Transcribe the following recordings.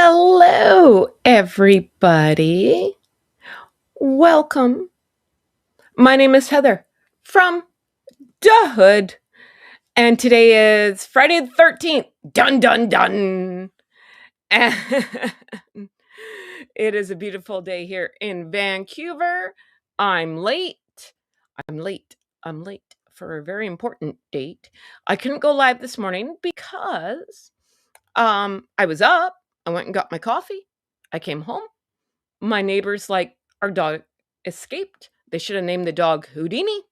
Hello, everybody. Welcome. My name is Heather from the Hood, and today is Friday the 13th. Dun, dun, dun. And it is a beautiful day here in Vancouver. I'm late. I'm late. I'm late for a very important date. I couldn't go live this morning because I was up. I went and got my coffee. I came home. My neighbors like our dog escaped. They should have named the dog Houdini.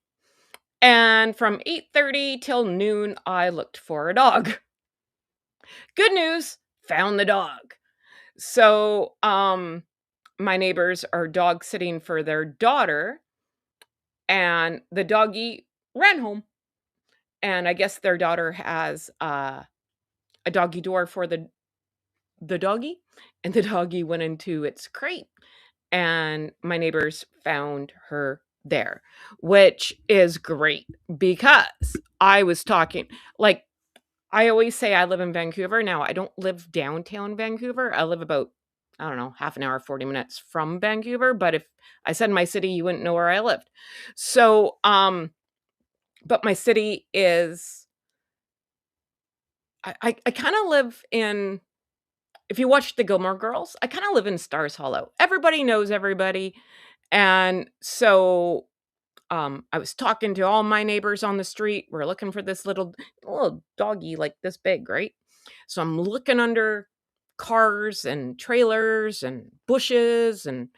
And from 8:30 till noon, I looked for a dog. Good news, found the dog. So, my neighbors are dog sitting for their daughter, and the doggy ran home. And I guess their daughter has a doggy door for the doggy, and the doggy went into its crate, and my neighbors found her there, which is great because I was talking like I always say I live in Vancouver. Now, I don't live downtown Vancouver. I live about, I don't know, half an hour, 40 minutes from Vancouver, but if I said my city, you wouldn't know where I lived. So, but my city is I kind of live in, if you watch the Gilmore Girls, I kind of live in Stars Hollow. Everybody knows everybody. And so I was talking to all my neighbors on the street. We're looking for this little doggy like this big, right? So I'm looking under cars and trailers and bushes and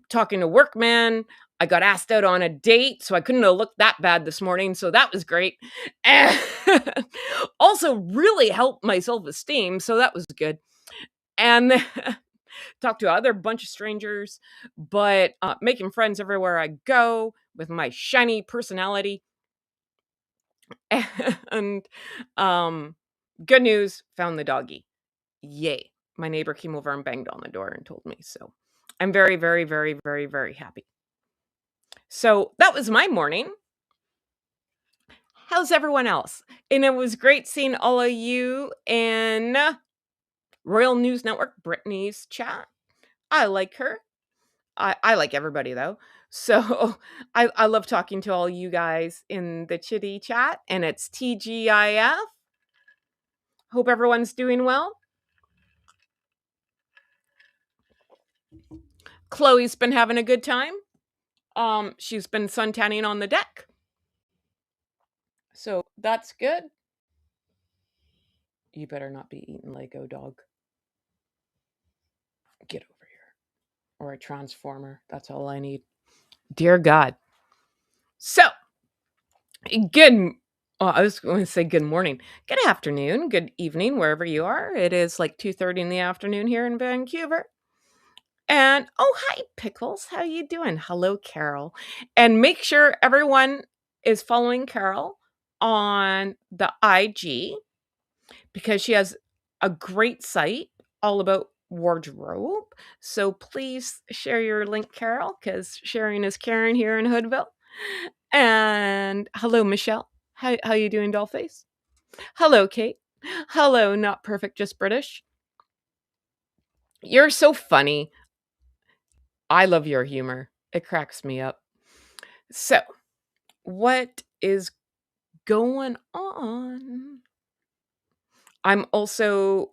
talking to workmen. I got asked out on a date, so I couldn't have looked that bad this morning. So that was great. And also really helped my self-esteem. So that was good. And then talk to other bunch of strangers, but making friends everywhere I go with my shiny personality. And good news, found the doggy. Yay. My neighbor came over and banged on the door and told me. So I'm very, very, very, very, very happy. So that was my morning. How's everyone else? And it was great seeing all of you in Royal News Network, Brittany's chat. I like her. I like everybody though. So I love talking to all you guys in the chitty chat, and it's TGIF. Hope everyone's doing well. Chloe's been having a good time. She's been suntanning on the deck. So that's good. You better not be eating Lego, dog. Get over here. Or a transformer. That's all I need. Dear God. So, good. Oh, I was going to say good morning. Good afternoon. Good evening, wherever you are. It is like 2:30 in the afternoon here in Vancouver. And oh, hi, Pickles. How you doing? Hello, Carol. And make sure everyone is following Carol on the IG because she has a great site all about wardrobe. So please share your link, Carol, because sharing is caring here in Hoodville. And hello, Michelle. How you doing, Dollface? Hello, Kate. Hello, not perfect, just British. You're so funny. I love your humor. It cracks me up. So, what is going on? I'm also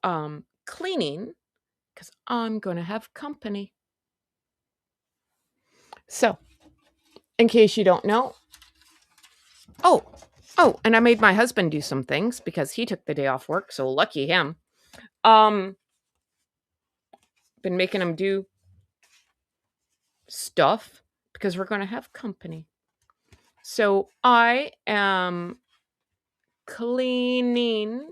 cleaning because I'm going to have company. So, in case you don't know, oh, and I made my husband do some things because he took the day off work, so lucky him. Been making him do stuff because we're going to have company. So, I am cleaning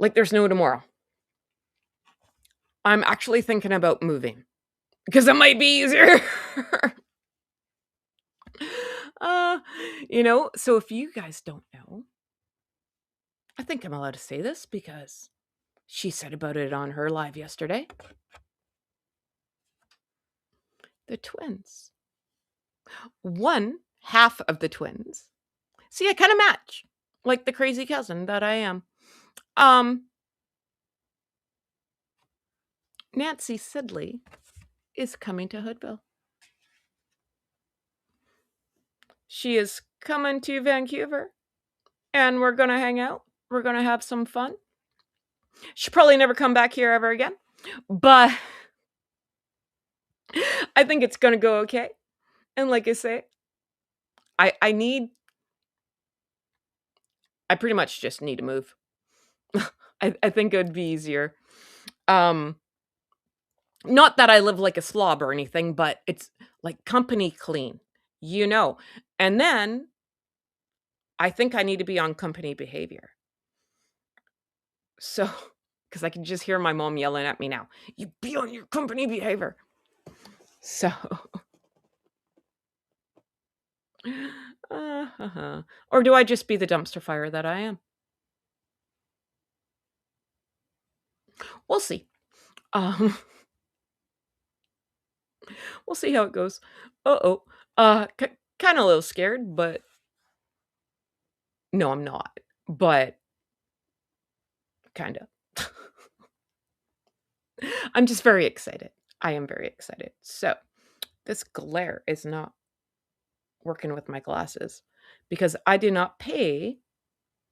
like there's no tomorrow. I'm actually thinking about moving because it might be easier. So if you guys don't know, I think I'm allowed to say this because she said about it on her live yesterday. The twins. One half of the twins. See, I kind of match like the crazy cousin that I am. Nancy Sidley is coming to Hoodville. She is coming to Vancouver, and we're going to hang out. We're going to have some fun. She'll probably never come back here ever again, but I think it's going to go okay. And like I say, I need, I pretty much just need to move. I think it would be easier. Um, Not that I live like a slob or anything, but it's like company clean, you know. And then I think I need to be on company behavior. So, because I can just hear my mom yelling at me now, you be on your company behavior. So, or do I just be the dumpster fire that I am? We'll see. Um, we'll see how it goes. Uh-oh. Kind of a little scared, but no, I'm not. But kind of. I'm just very excited. I am very excited. So, this glare is not working with my glasses because I did not pay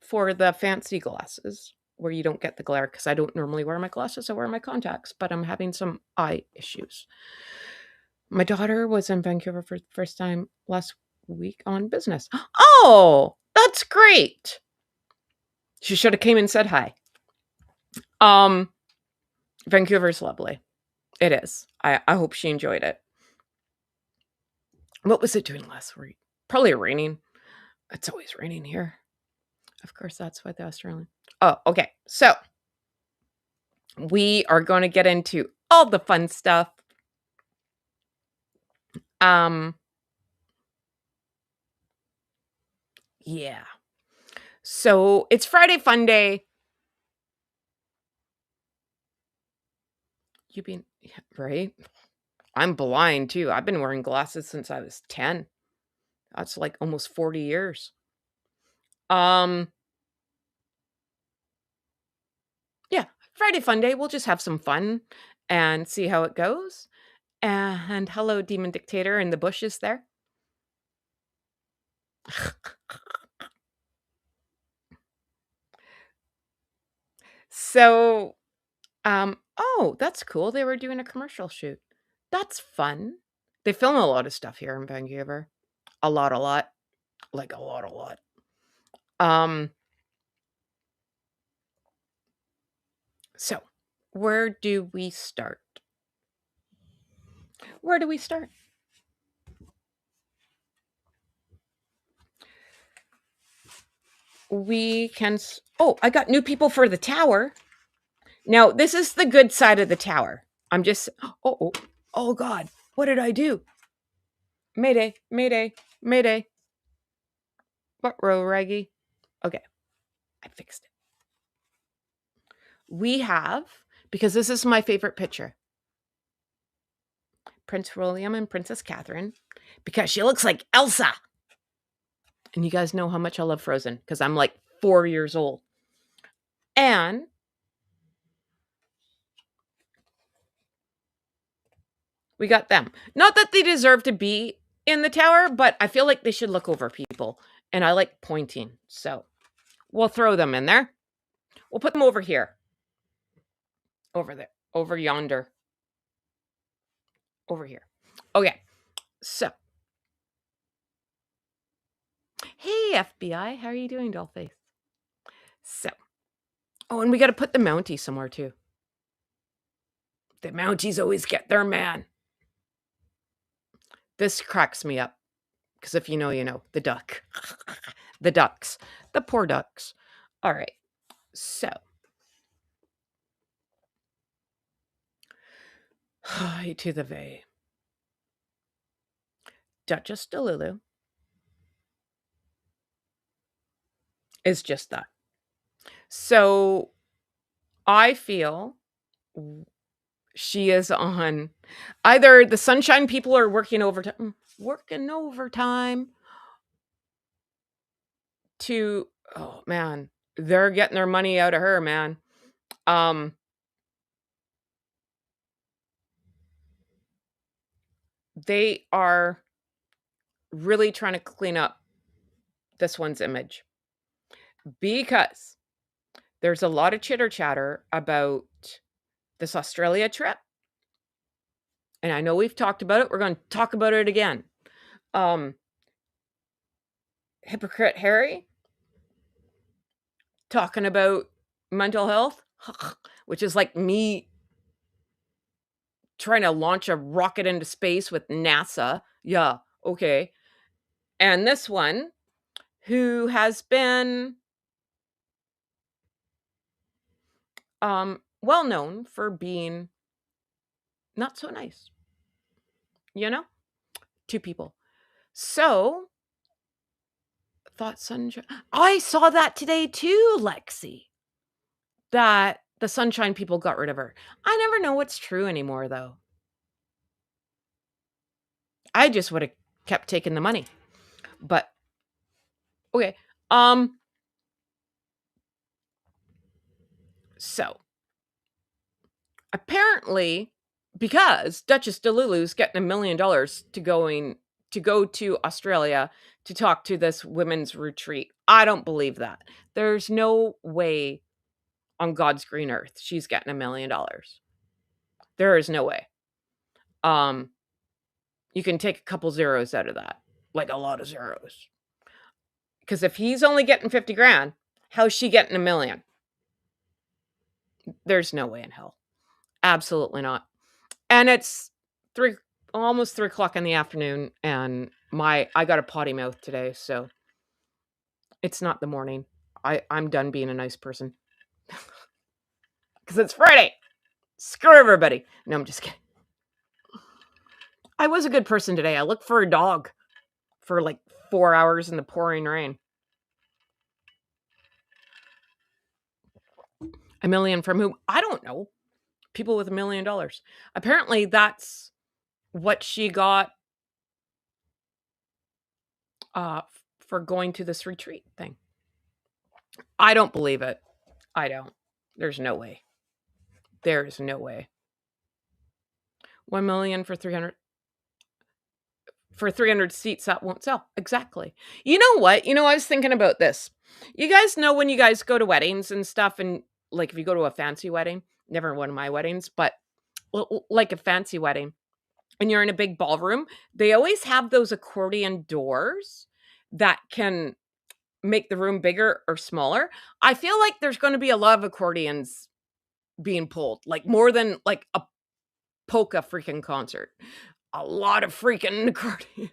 for the fancy glasses where you don't get the glare because I don't normally wear my glasses. I wear my contacts, but I'm having some eye issues. My daughter was in Vancouver for the first time last week on business. Oh, that's great. She should have came and said hi. Um, Vancouver's lovely. It is. I hope she enjoyed it. What was it doing last week? Probably raining. It's always raining here. Of course, that's why the Australian. Oh, okay. So we are going to get into all the fun stuff. Yeah. So it's Friday Fun Day. You been right? I'm blind too. I've been wearing glasses since I was 10. That's like almost 40 years. Um yeah, Friday Fun Day. We'll just have some fun and see how it goes. And hello, Demon Dictator in the bushes there. So, oh, that's cool. They were doing a commercial shoot. That's fun. They film a lot of stuff here in Vancouver. A lot. Like a lot. Um, so where do we start? Where do we start? We can. Oh, I got new people for the tower. Now, this is the good side of the tower. I'm just. Oh, God. What did I do? Mayday, mayday, mayday. What row, Reggie? Okay, I fixed it. We have, because this is my favorite picture, Prince William and Princess Catherine, because she looks like Elsa. And you guys know how much I love Frozen because I'm like 4 years old. And we got them. Not that they deserve to be in the tower, but I feel like they should look over people. And I like pointing. So we'll throw them in there. We'll put them over here. Over there. Over yonder. Over here. Okay. So. Hey, FBI. How are you doing, Dollface? So. Oh, and we got to put the Mountie somewhere too. The Mounties always get their man. This cracks me up. Because if you know, you know. The duck. The ducks. The poor ducks. All right. So. Hi to the Vey. Duchess Delulu is just that. So I feel she is on either the Sunshine people are working overtime to, oh man, they're getting their money out of her, man. They are really trying to clean up this one's image because there's a lot of chitter chatter about this Australia trip. And I know we've talked about it. We're going to talk about it again. Um, Hypocrite Harry talking about mental health, which is like me trying to launch a rocket into space with NASA. Yeah, okay. And this one who has been well known for being not so nice, you know, to people. So, thought sunshine. I saw that today too, Lexi. That the sunshine people got rid of her. I never know what's true anymore, though. I just would have kept taking the money. But okay. So apparently, because Duchess Delulu's getting $1 million to go to Australia to talk to this women's retreat. I don't believe that. There's no way on God's green earth she's getting $1 million. There is no way. You can take a couple zeros out of that, like a lot of zeros. Because if he's only getting 50 grand, how's she getting $1 million? There's no way in hell. Absolutely not. And it's almost 3 o'clock in the afternoon, and I got a potty mouth today, so it's not the morning. I'm done being a nice person. Because it's Friday. Screw everybody. No, I'm just kidding. I was a good person today. I looked for a dog for like 4 hours in the pouring rain. $1 million from whom? I don't know. People with $1 million. Apparently, that's what she got for going to this retreat thing. I don't believe it. I don't. There's no way. There is no way. 1 million for 300 seats that won't sell. Exactly. You know what? I was thinking about this. You guys know when you guys go to weddings and stuff, and like if you go to a fancy wedding, never one of my weddings, but like a fancy wedding, and you're in a big ballroom, they always have those accordion doors that can make the room bigger or smaller. I feel like there's going to be a lot of accordions being pulled, like more than like a polka freaking concert. A lot of freaking accordions.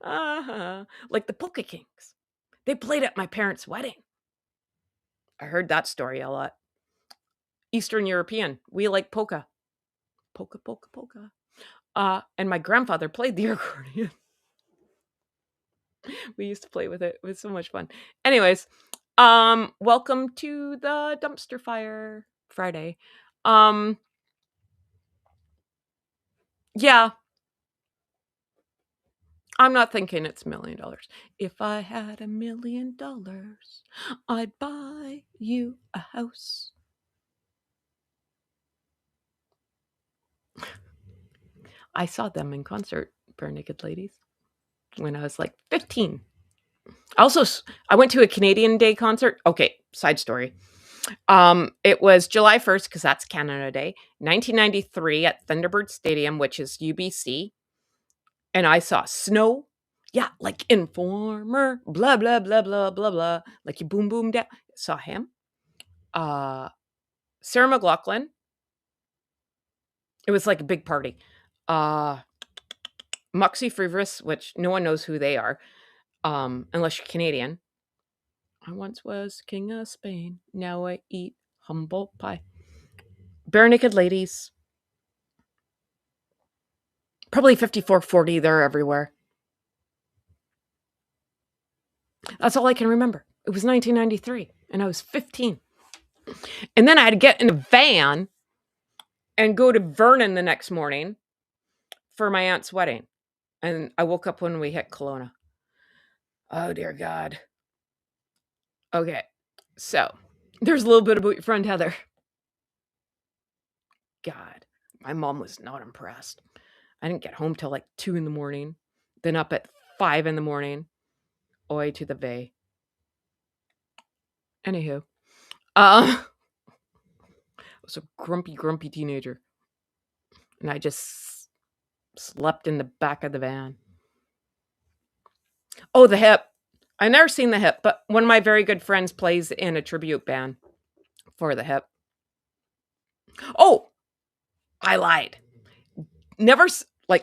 Like the Polka Kings. They played at my parents' wedding. I heard that story a lot. Eastern European. We like polka. Polka, polka, polka. And my grandfather played the accordion. We used to play with it. It was so much fun. Anyways, welcome to the dumpster fire Friday. Yeah. I'm not thinking it's $1 million. If I had $1 million, I'd buy you a house. I saw them in concert, Bare Naked Ladies, when I was like 15. I went to a Canadian Day concert. Okay, side story. It was July 1st, because that's Canada Day, 1993 at Thunderbird Stadium, which is UBC. And I saw Snow. Yeah, like Informer, blah, blah, blah, blah, blah, blah. Like you boom, boom, down. Saw him. Sarah McLachlan. It was like a big party. Moxie Frivoris, which no one knows who they are, unless you're Canadian. I once was king of Spain. Now I eat humble pie. Bare Naked Ladies. Probably 5440. They're everywhere. That's all I can remember. It was 1993, and I was 15. And then I had to get in a van and go to Vernon the next morning for my aunt's wedding. And I woke up when we hit Kelowna. Oh, dear God. Okay, so there's a little bit about your friend Heather. God, My mom was not impressed. I didn't get home till like 2 in the morning, then up at 5 in the morning. Oi to the vey. Anywho, I was a grumpy teenager, and I just slept in the back of the van. Oh, the Hip. I never seen the Hip, but one of my very good friends plays in a tribute band for the Hip. Oh, I lied. Never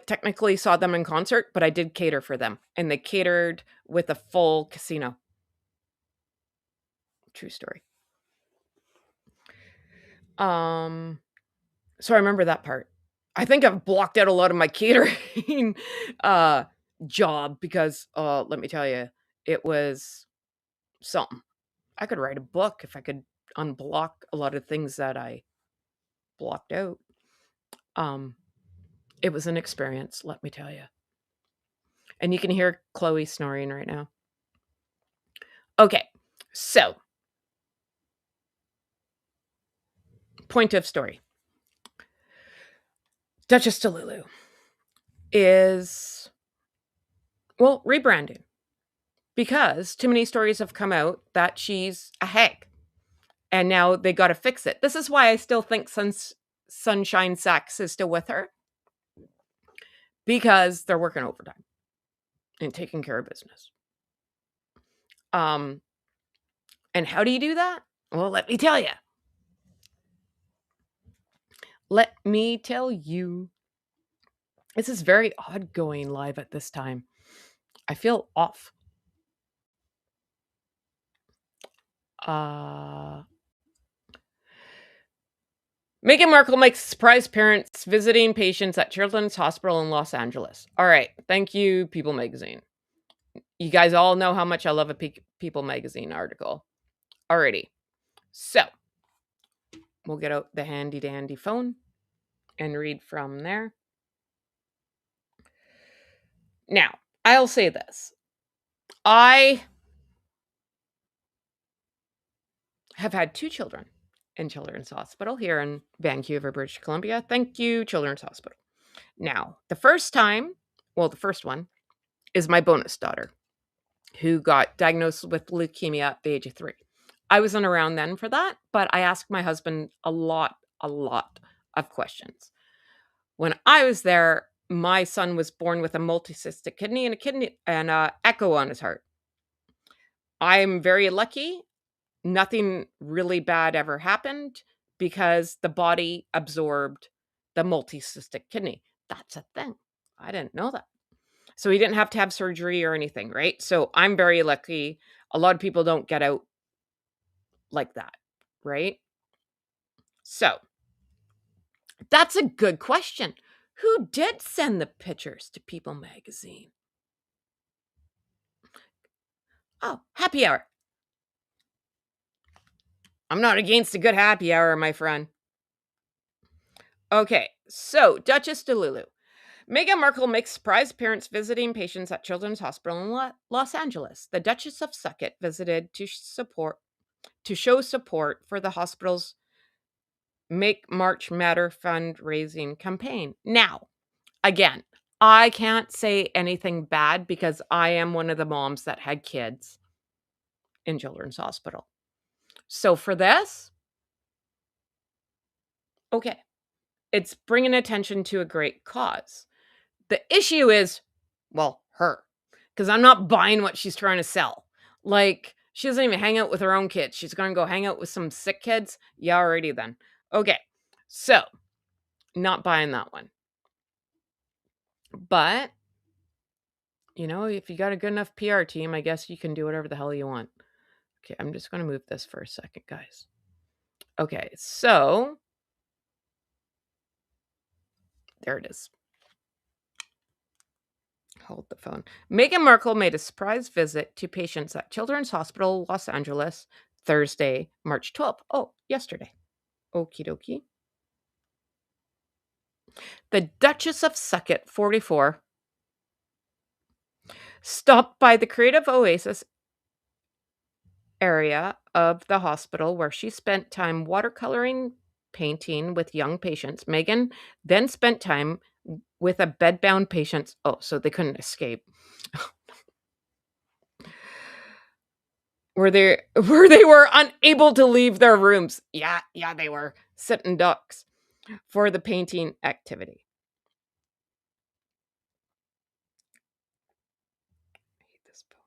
technically saw them in concert, but I did cater for them, and they catered with a full casino. True story. So I remember that part. I think I've blocked out a lot of my catering job because let me tell you, it was something. I could write a book if I could unblock a lot of things that I blocked out. It was an experience, let me tell you. And you can hear Chloe snoring right now. Okay, so point of story. Duchess Delulu is, well, rebranding because too many stories have come out that she's a hag. And now they got to fix it. This is why I still think Sunshine Sachs is still with her, because they're working overtime and taking care of business. And how do you do that? Well, let me tell you. Let me tell you. This is very odd going live at this time. I feel off. Meghan Markle makes surprise parents visiting patients at Children's Hospital in Los Angeles. All right. Thank you, People Magazine. You guys all know how much I love a People Magazine article. Alrighty. So, we'll get out the handy dandy phone and read from there. Now, I'll say this. I have had 2 children in Children's Hospital here in Vancouver, British Columbia. Thank you, Children's Hospital. Now, the first one is my bonus daughter, who got diagnosed with leukemia at the age of 3. I wasn't around then for that, but I asked my husband a lot of questions. When I was there, my son was born with a multicystic kidney and a echo on his heart. I'm very lucky. Nothing really bad ever happened because the body absorbed the multicystic kidney. That's a thing. I didn't know that. So he didn't have to have surgery or anything, right? So I'm very lucky. A lot of people don't get out like that, right? So that's a good question. Who did send the pictures to People Magazine? Oh, happy hour. I'm not against a good happy hour, my friend. Okay, so Duchess Delulu. Meghan Markle makes surprise appearance visiting patients at Children's Hospital in Los Angeles. The Duchess of Sussex visited to show support for the hospital's Make March Matter fundraising campaign. Now, again, I can't say anything bad because I am one of the moms that had kids in Children's Hospital. So for this, okay, it's bringing attention to a great cause. The issue is, well, her, because I'm not buying what she's trying to sell. Like, she doesn't even hang out with her own kids. She's going to go hang out with some sick kids. Yeah, already then. Okay, so not buying that one. But, if you got a good enough PR team, I guess you can do whatever the hell you want. Okay, I'm just going to move this for a second, guys. Okay, so there it is. Hold the phone. Meghan Markle made a surprise visit to patients at Children's Hospital, Los Angeles, Thursday, March 12th. Oh, yesterday. Okie dokie. The Duchess of Sussex, 44, stopped by the creative oasis area of the hospital where she spent time watercoloring painting with young patients. Meghan then spent time with a bedbound patient. Oh, so they couldn't escape. Where they were unable to leave their rooms. Yeah, they were sitting ducks for the painting activity. I hate this bill.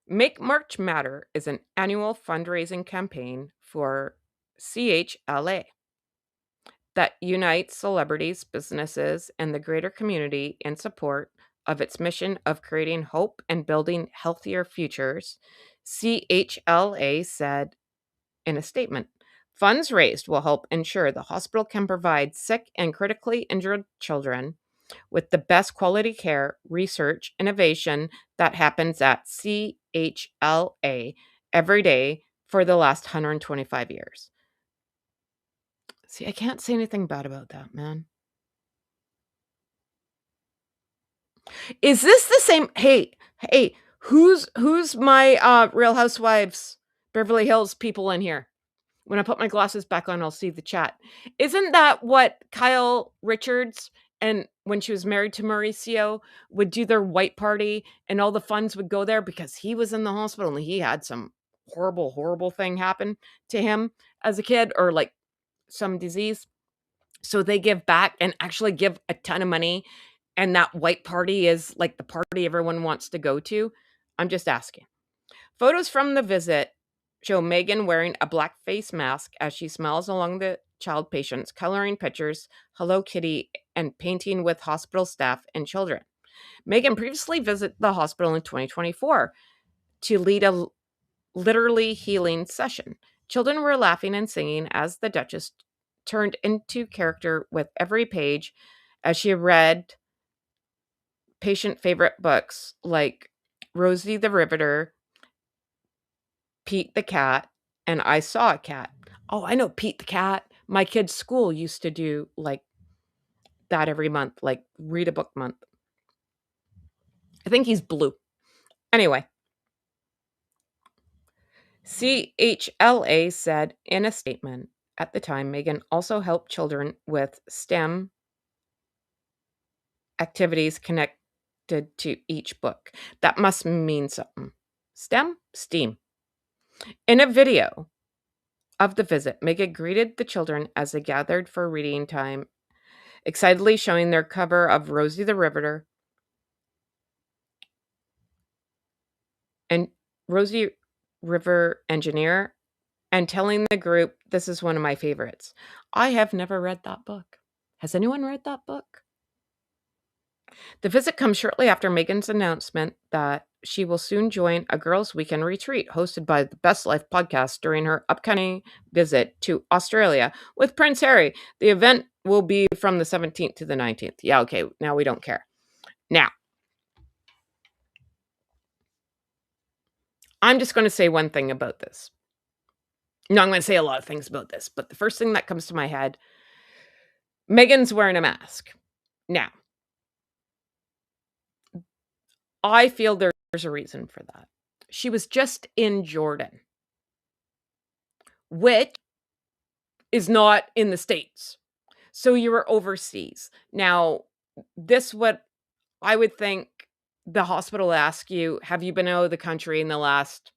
Make March Matter is an annual fundraising campaign for CHLA that unites celebrities, businesses, and the greater community in support of its mission of creating hope and building healthier futures. CHLA said in a statement, funds raised will help ensure the hospital can provide sick and critically injured children with the best quality care, research, innovation that happens at CHLA every day for the last 125 years. See, I can't say anything bad about that, man. Is this the same? Hey, who's my Real Housewives Beverly Hills people in here? When I put my glasses back on, I'll see the chat. Isn't that what Kyle Richards and when she was married to Mauricio would do their white party and all the funds would go there because he was in the hospital and he had some horrible thing happen to him as a kid or like some disease. So they give back and actually give a ton of money. And that white party is like the party everyone wants to go to. I'm just asking. Photos from the visit show Meghan wearing a black face mask as she smiles along the child patients, coloring pictures, Hello Kitty, and painting with hospital staff and children. Meghan previously visited the hospital in 2024 to lead a literally healing session. Children were laughing and singing as the Duchess turned into character with every page as she read patient favorite books like Rosie the Riveter, Pete the Cat, and I Saw a Cat. Oh, I know Pete the Cat. My kid's school used to do like that every month, like read a book month. I think he's blue. Anyway, CHLA said in a statement at the time, Meghan also helped children with STEM activities connected to each book. That must mean something. STEM? STEAM. In a video of the visit, Meghan greeted the children as they gathered for reading time, excitedly showing their cover of Rosie the Riveter and Rosie River Engineer and telling the group, this is one of my favorites. I have never read that book. Has anyone read that book? The visit comes shortly after Meghan's announcement that she will soon join a girls' weekend retreat hosted by the Best Life podcast during her upcoming visit to Australia with Prince Harry. The event will be from the 17th to the 19th. Yeah, okay, now we don't care. Now, I'm just going to say one thing about this. No, I'm going to say a lot of things about this, but the first thing that comes to my head, Meghan's wearing a mask. Now, I feel there's a reason for that. She was just in Jordan, which is not in the States. So you were overseas. Now, this what I would think the hospital ask you, have you been out of the country in the last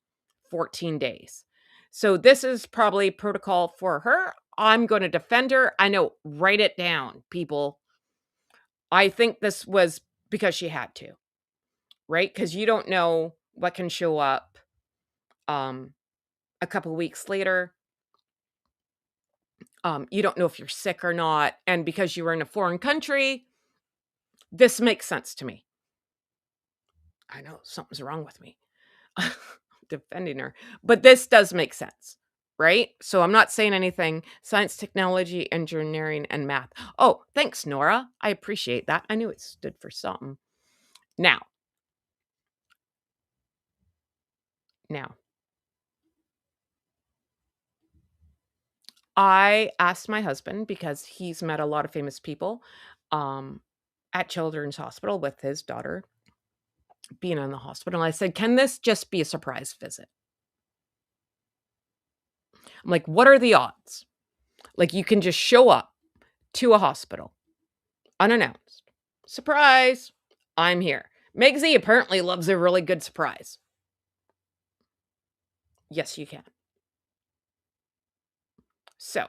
14 days? So this is probably protocol for her. I'm going to defend her. I know, write it down, people. I think this was because she had to, right? Because you don't know what can show up a couple weeks later. You don't know if you're sick or not. And because you were in a foreign country, this makes sense to me. I know something's wrong with me. Defending her. But this does make sense, right? So I'm not saying anything. Science, technology, engineering, and math. Oh, thanks, Nora. I appreciate that. I knew it stood for something. Now, I asked my husband because he's met a lot of famous people um, at Children's Hospital with his daughter being in the hospital. I said, can this just be a surprise visit? I'm like, what are the odds? Like, you can just show up to a hospital unannounced. Surprise! I'm here. Megsy apparently loves a really good surprise. Yes, you can. So,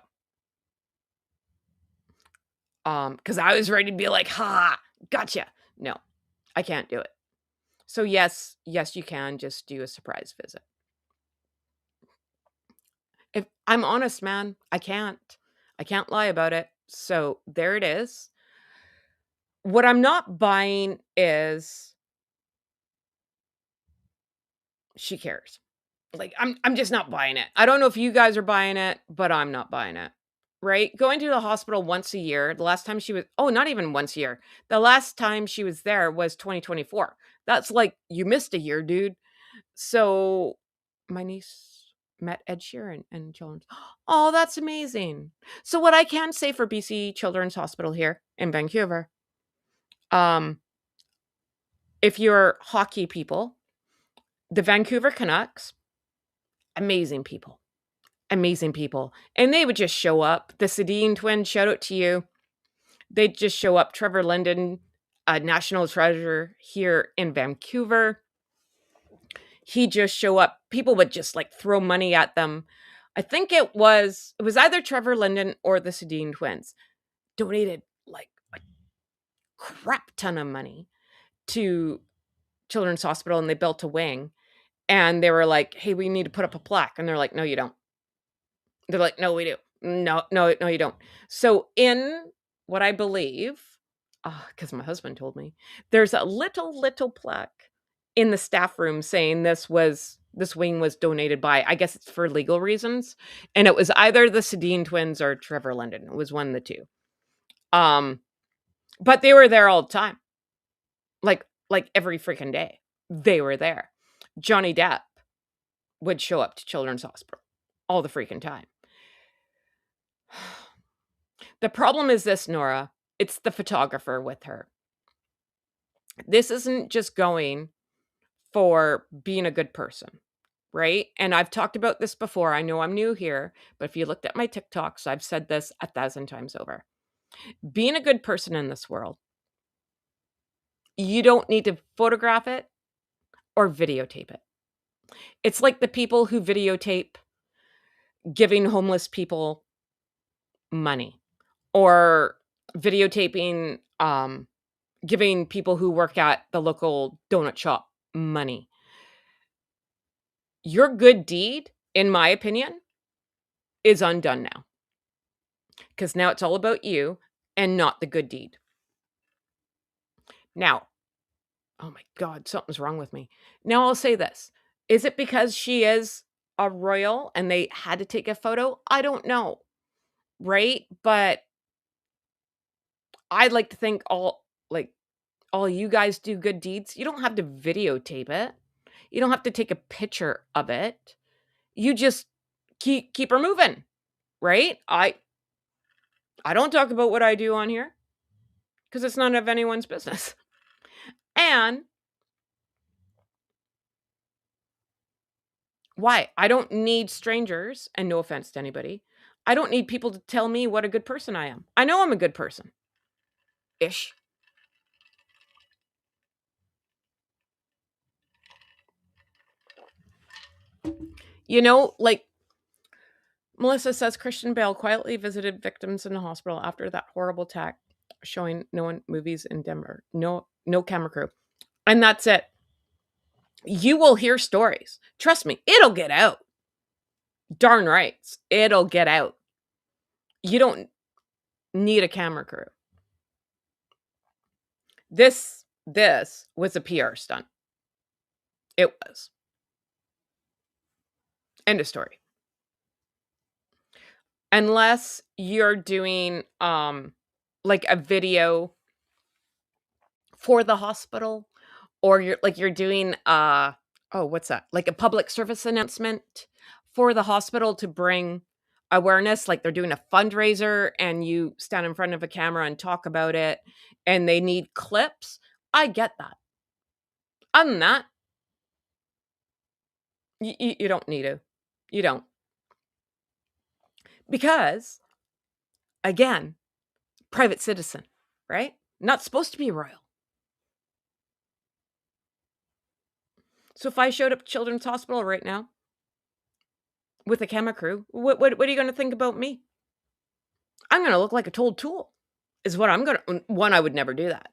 because I was ready to be like, ha, gotcha. No, I can't do it. So yes, you can just do a surprise visit. If I'm honest, man, I can't. I can't lie about it. So there it is. What I'm not buying is she cares. Like, I'm just not buying it. I don't know if you guys are buying it, but I'm not buying it. Right? Going to the hospital once a year. The last time she was not even once a year. The last time she was there was 2024. That's like you missed a year, dude. So my niece met Ed Sheeran and Children's. Oh, that's amazing. So what I can say for BC Children's Hospital here in Vancouver, um, if you're hockey people, the Vancouver Canucks, amazing people. Amazing people. And they would just show up. The Sedin twins, shout out to you. They'd just show up. Trevor Linden, a national treasure here in Vancouver. He'd just show up. People would just like throw money at them. I think it was either Trevor Linden or the Sedin twins donated like a crap ton of money to Children's Hospital, and they built a wing. And they were like, "Hey, we need to put up a plaque." And they're like, "No, you don't." They're like, "No, we do." No, no, no, you don't. So in what I believe, because my husband told me, there's a little plaque in the staff room saying this wing was donated by, I guess it's for legal reasons. And it was either the Sedin twins or Trevor Linden. It was one of the two. But they were there all the time. Like every freaking day. They were there. Johnny Depp would show up to Children's Hospital all the freaking time. The problem is this, Nora. It's the photographer with her. This isn't just going for being a good person, right? And I've talked about this before. I know I'm new here, but if you looked at my TikToks, I've said this 1,000 times over. Being a good person in this world, you don't need to photograph it or videotape it. It's like the people who videotape giving homeless people money or videotaping giving people who work at the local donut shop money. Your good deed, in my opinion, is undone now. Because now it's all about you and not the good deed. Now, oh my God, something's wrong with me. Now I'll say this. Is it because she is a royal and they had to take a photo? I don't know. Right? But I'd like to think all you guys do good deeds. You don't have to videotape it. You don't have to take a picture of it. You just keep her moving, right? I don't talk about what I do on here because it's none of anyone's business. And why? I don't need strangers, and no offense to anybody. I don't need people to tell me what a good person I am. I know I'm a good person. Ish. Like Melissa says, Christian Bale quietly visited victims in the hospital after that horrible attack, showing no one movies in Denver. No camera crew. And that's it. You will hear stories. Trust me, it'll get out. Darn rights. It'll get out. You don't need a camera crew. This was a PR stunt. It was. End of story. Unless you're doing like a video for the hospital, or you're doing what's that? Like a public service announcement for the hospital to bring awareness, like they're doing a fundraiser and you stand in front of a camera and talk about it and they need clips. I get that. Other than that, you don't need to. You don't. Because, again, private citizen, right? Not supposed to be royal. So if I showed up at Children's Hospital right now with a camera crew, what are you going to think about me? I'm going to look like a told tool, is what I'm going to. One, I would never do that.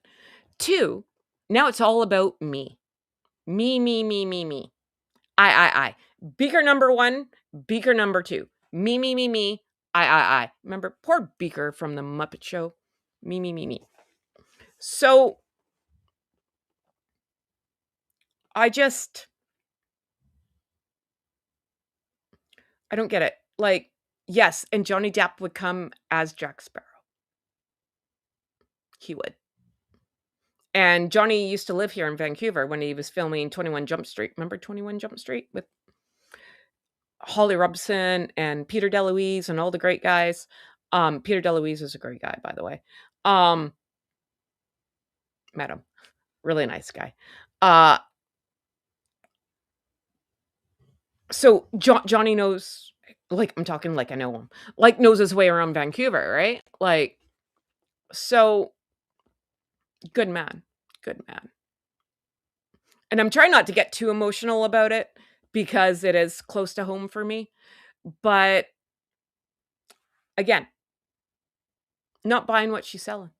Two, now it's all about me. Me, me, me, me, me. I. Beaker number one, Beaker number two. Me, me, me, me. I. Remember, poor Beaker from the Muppet Show. Me, me, me, me. So I don't get it. Like, yes, and Johnny Depp would come as Jack Sparrow. He would. And Johnny used to live here in Vancouver when he was filming 21 Jump Street. Remember 21 Jump Street with Holly Robson and Peter DeLuise and all the great guys? Peter DeLuise is a great guy, by the way. Met him. Really nice guy. So Johnny knows, like, I'm talking like I know him, like knows his way around Vancouver, right? Like, so good man. Good man. And I'm trying not to get too emotional about it because it is close to home for me. But again, not buying what she's selling.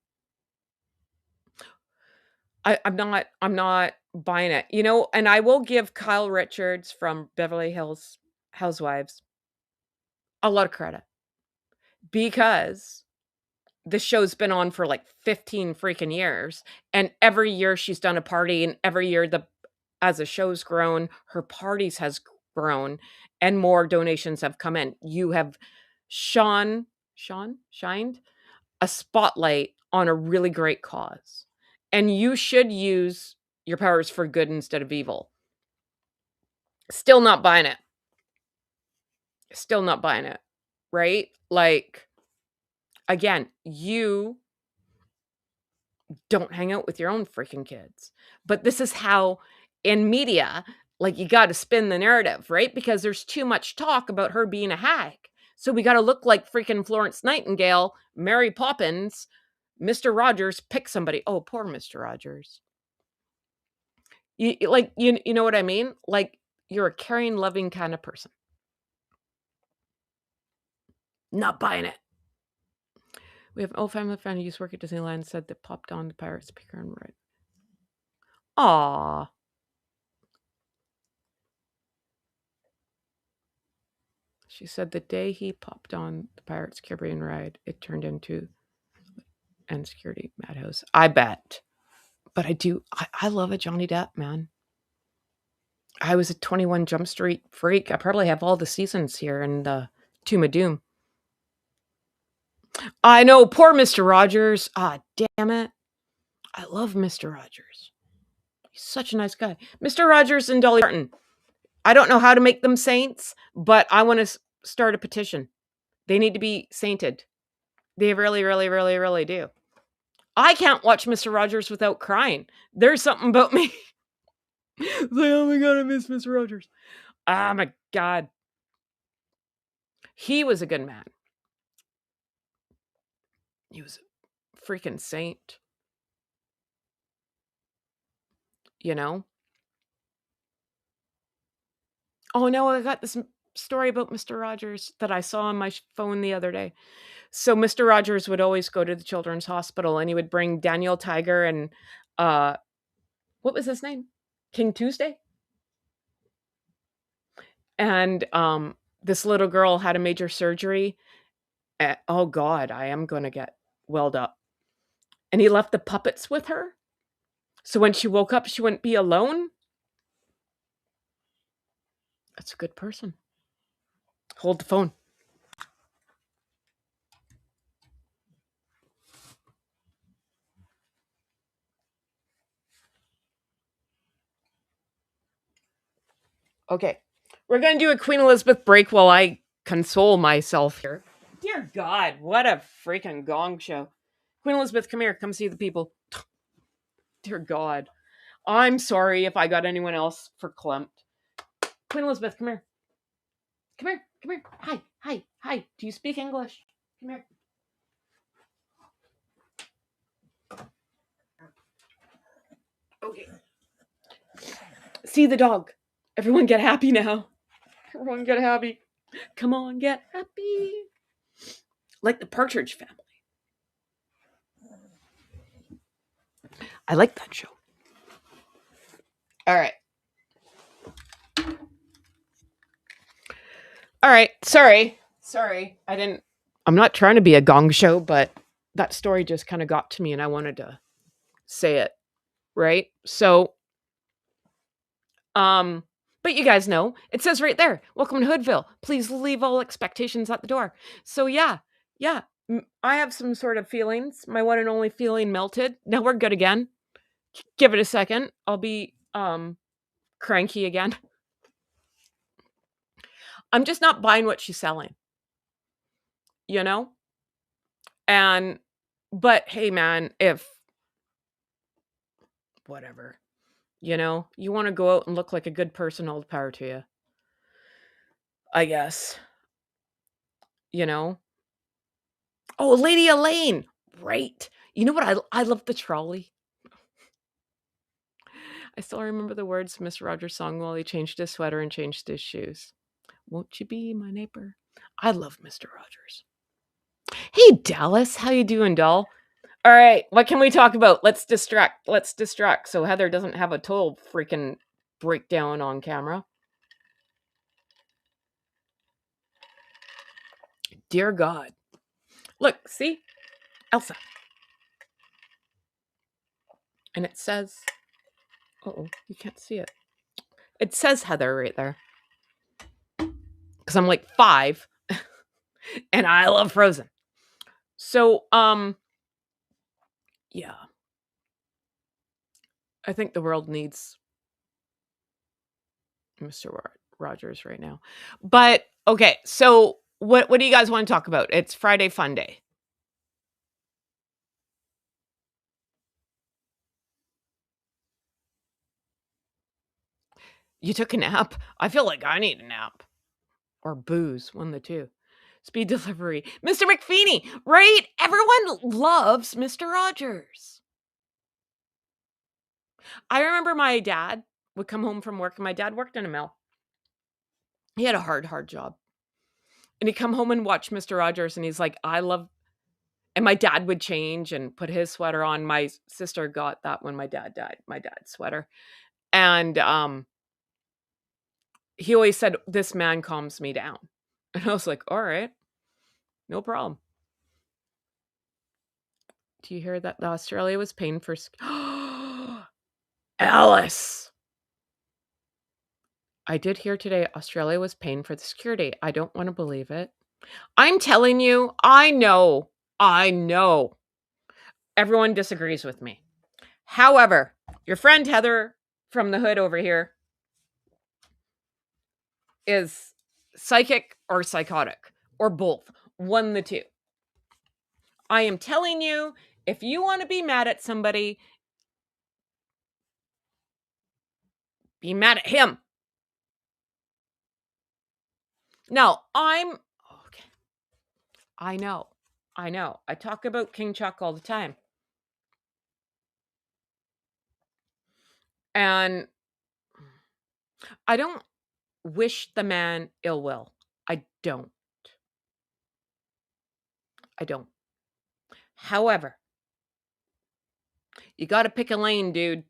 I'm not buying it. You know, and I will give Kyle Richards from Beverly Hills Housewives a lot of credit because the show's been on for like 15 freaking years. And every year she's done a party, and every year as the show's grown, her parties has grown and more donations have come in. You have shined a spotlight on a really great cause. And you should use your powers for good instead of evil. Still not buying it. Still not buying it. Right? Like, again, you don't hang out with your own freaking kids. But this is how in media, like, you got to spin the narrative, right? Because there's too much talk about her being a hag. So we got to look like freaking Florence Nightingale, Mary Poppins, Mr. Rogers, pick somebody. Oh, poor Mr. Rogers. You know what I mean? Like, you're a caring, loving kind of person. Not buying it. We have an old family friend who used to work at Disneyland said that popped on the pirate speaker and right. Aw. She said the day he popped on the Pirates Caribbean ride, it turned into and security madhouse. I bet. But I love a Johnny Depp, man. I was a 21 Jump Street freak. I probably have all the seasons here in the Tomb of Doom. I know, poor Mr. Rogers. Ah, damn it. I love Mr. Rogers. He's such a nice guy. Mr. Rogers and Dolly Parton. I don't know how to make them saints, but I want to start a petition. They need to be sainted. They really, really, really, really do. I can't watch Mr. Rogers without crying. There's something about me. Like, oh my God, I miss Mr. Rogers. Oh my God. He was a good man. He was a freaking saint. You know? Oh no, I got this story about Mr. Rogers that I saw on my phone the other day. So Mr. Rogers would always go to the Children's Hospital and he would bring Daniel Tiger and what was his name? King Tuesday? And this little girl had a major surgery. Oh God, I am going to get welled up. And he left the puppets with her. So when she woke up, she wouldn't be alone. That's a good person. Hold the phone. Okay. We're going to do a Queen Elizabeth break while I console myself here. Dear God, what a freaking gong show. Queen Elizabeth, come here. Come see the people. Dear God. I'm sorry if I got anyone else verklempt. Queen Elizabeth, come here. Come here. Come here. Hi. Hi. Hi. Do you speak English? Come here. Okay. See the dog. Everyone get happy now. Everyone get happy. Come on, get happy. Like the Partridge Family. I like that show. All right. All right. Sorry. I'm not trying to be a gong show, but that story just kind of got to me and I wanted to say it, right? So, but you guys know, it says right there, welcome to Hoodville. Please leave all expectations at the door. So yeah. I have some sort of feelings. My one and only feeling melted. Now we're good again. Give it a second. I'll be cranky again. I'm just not buying what she's selling, you know? And but hey man, if whatever, you want to go out and look like a good person, all the power to you. I guess, you know. Oh, Lady Elaine. Right. You know what I love the trolley. I still remember the words to Mr. Rogers' song while he changed his sweater and changed his shoes. Won't you be my neighbor? I love Mr. Rogers. Hey Dallas, how you doing, doll? All right, what can we talk about? Let's distract so Heather doesn't have a total freaking breakdown on camera. Dear God. Look, see? Elsa. And it says, oh, you can't see it. It says Heather right there. Because I'm like 5 and I love Frozen. So, yeah. I think the world needs Mr. Rogers right now. But okay, so what do you guys want to talk about? It's Friday Fun Day. You took a nap? I feel like I need a nap. Or booze, one of the two. Speed delivery. Mr. McFeeny, right? Everyone loves Mr. Rogers. I remember my dad would come home from work, and my dad worked in a mill. He had a hard job. And he'd come home and watch Mr. Rogers, and he's like, I love. And my dad would change and put his sweater on. My sister got that when my dad died, my dad's sweater. And he always said, this man calms me down. And I was like, all right, no problem. Do you hear that Australia was paying for Alice? I did hear today Australia was paying for the security. I don't want to believe it. I'm telling you, I know. Everyone disagrees with me. However, your friend Heather from the hood over here is psychic or psychotic or both. One of the two. I am telling you, if you want to be mad at somebody, be mad at him. No, okay. I know. I talk about King Chuck all the time. And I don't wish the man ill will. I don't. However, you got to pick a lane, dude.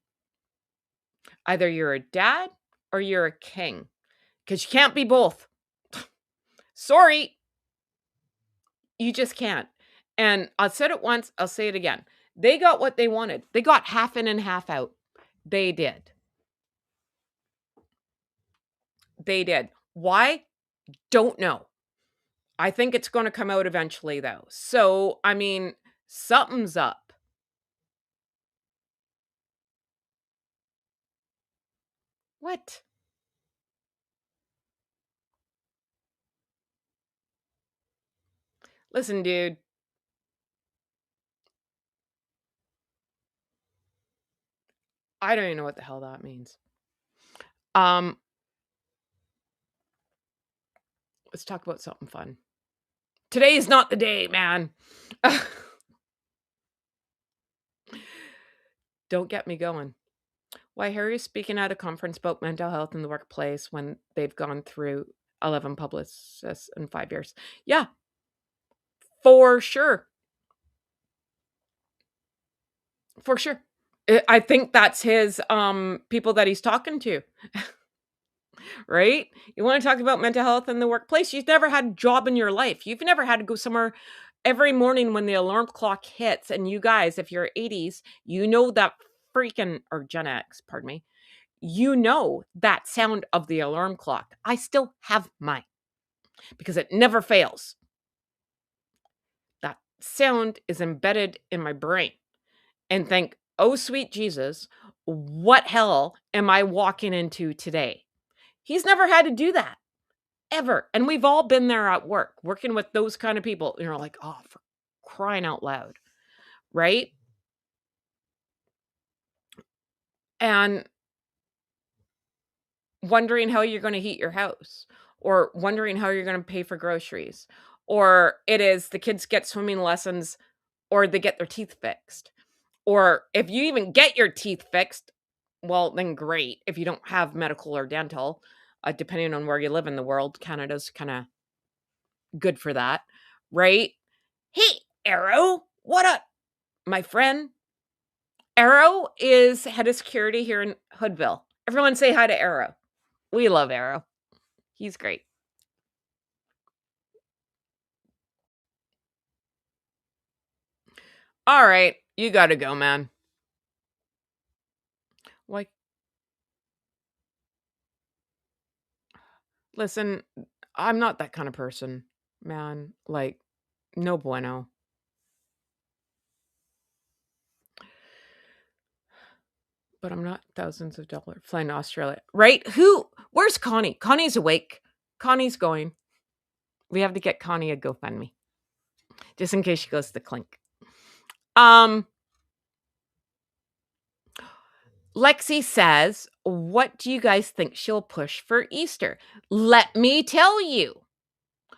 Either you're a dad or you're a king. Because you can't be both. Sorry. You just can't. And I said it once, I'll say it again. They got what they wanted. They got half in and half out. They did. Why? Don't know. I think it's going to come out eventually, though. So, I mean, something's up. What? Listen, dude. I don't even know what the hell that means. Let's talk about something fun. Today is not the day, man. Don't get me going. Why Harry is speaking at a conference about mental health in the workplace when they've gone through 11 publicists in 5 years. Yeah, for sure. For sure. I think that's his people that he's talking to, right? You want to talk about mental health in the workplace? You've never had a job in your life. You've never had to go somewhere every morning when the alarm clock hits. And you guys, if you're 80s, you know that freaking, or Gen X, pardon me, you know that sound of the alarm clock. I still have mine because it never fails. That sound is embedded in my brain. And think, oh, sweet Jesus, what hell am I walking into today? He's never had to do that ever. And we've all been there at work, working with those kind of people. You're like, oh, for crying out loud, right? And wondering how you're going to heat your house, or wondering how you're going to pay for groceries, or it is the kids get swimming lessons, or they get their teeth fixed. Or if you even get your teeth fixed, well, then great. If you don't have medical or dental, depending on where you live in the world, Canada's kind of good for that, right? Hey, Arrow, what up, my friend? Arrow is head of security here in Hoodville. Everyone say hi to Arrow. We love Arrow. He's great. All right, you got to go, man. Like, listen, I'm not that kind of person, man. Like, no bueno. But I'm not thousands of dollars flying to Australia, right? Where's Connie? Connie's awake. Connie's going. We have to get Connie a GoFundMe just in case she goes to the clink. Lexi says, what do you guys think she'll push for Easter? Let me tell you.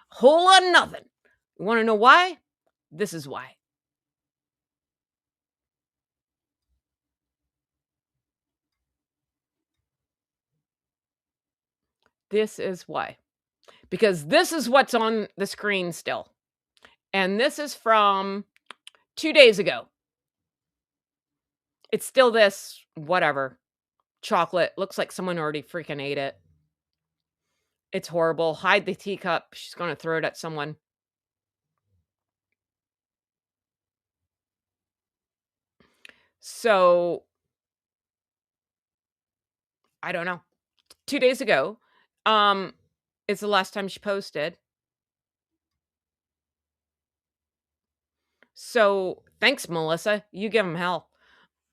Whole lot of nothing. You want to know why? This is why. This is why. Because this is what's on the screen still. And this is from 2 days ago. It's still this, whatever. Chocolate. Looks like someone already freaking ate it. It's horrible. Hide the teacup. She's going to throw it at someone. So, I don't know. 2 days ago, is the last time she posted. So, thanks, Melissa. You give them hell.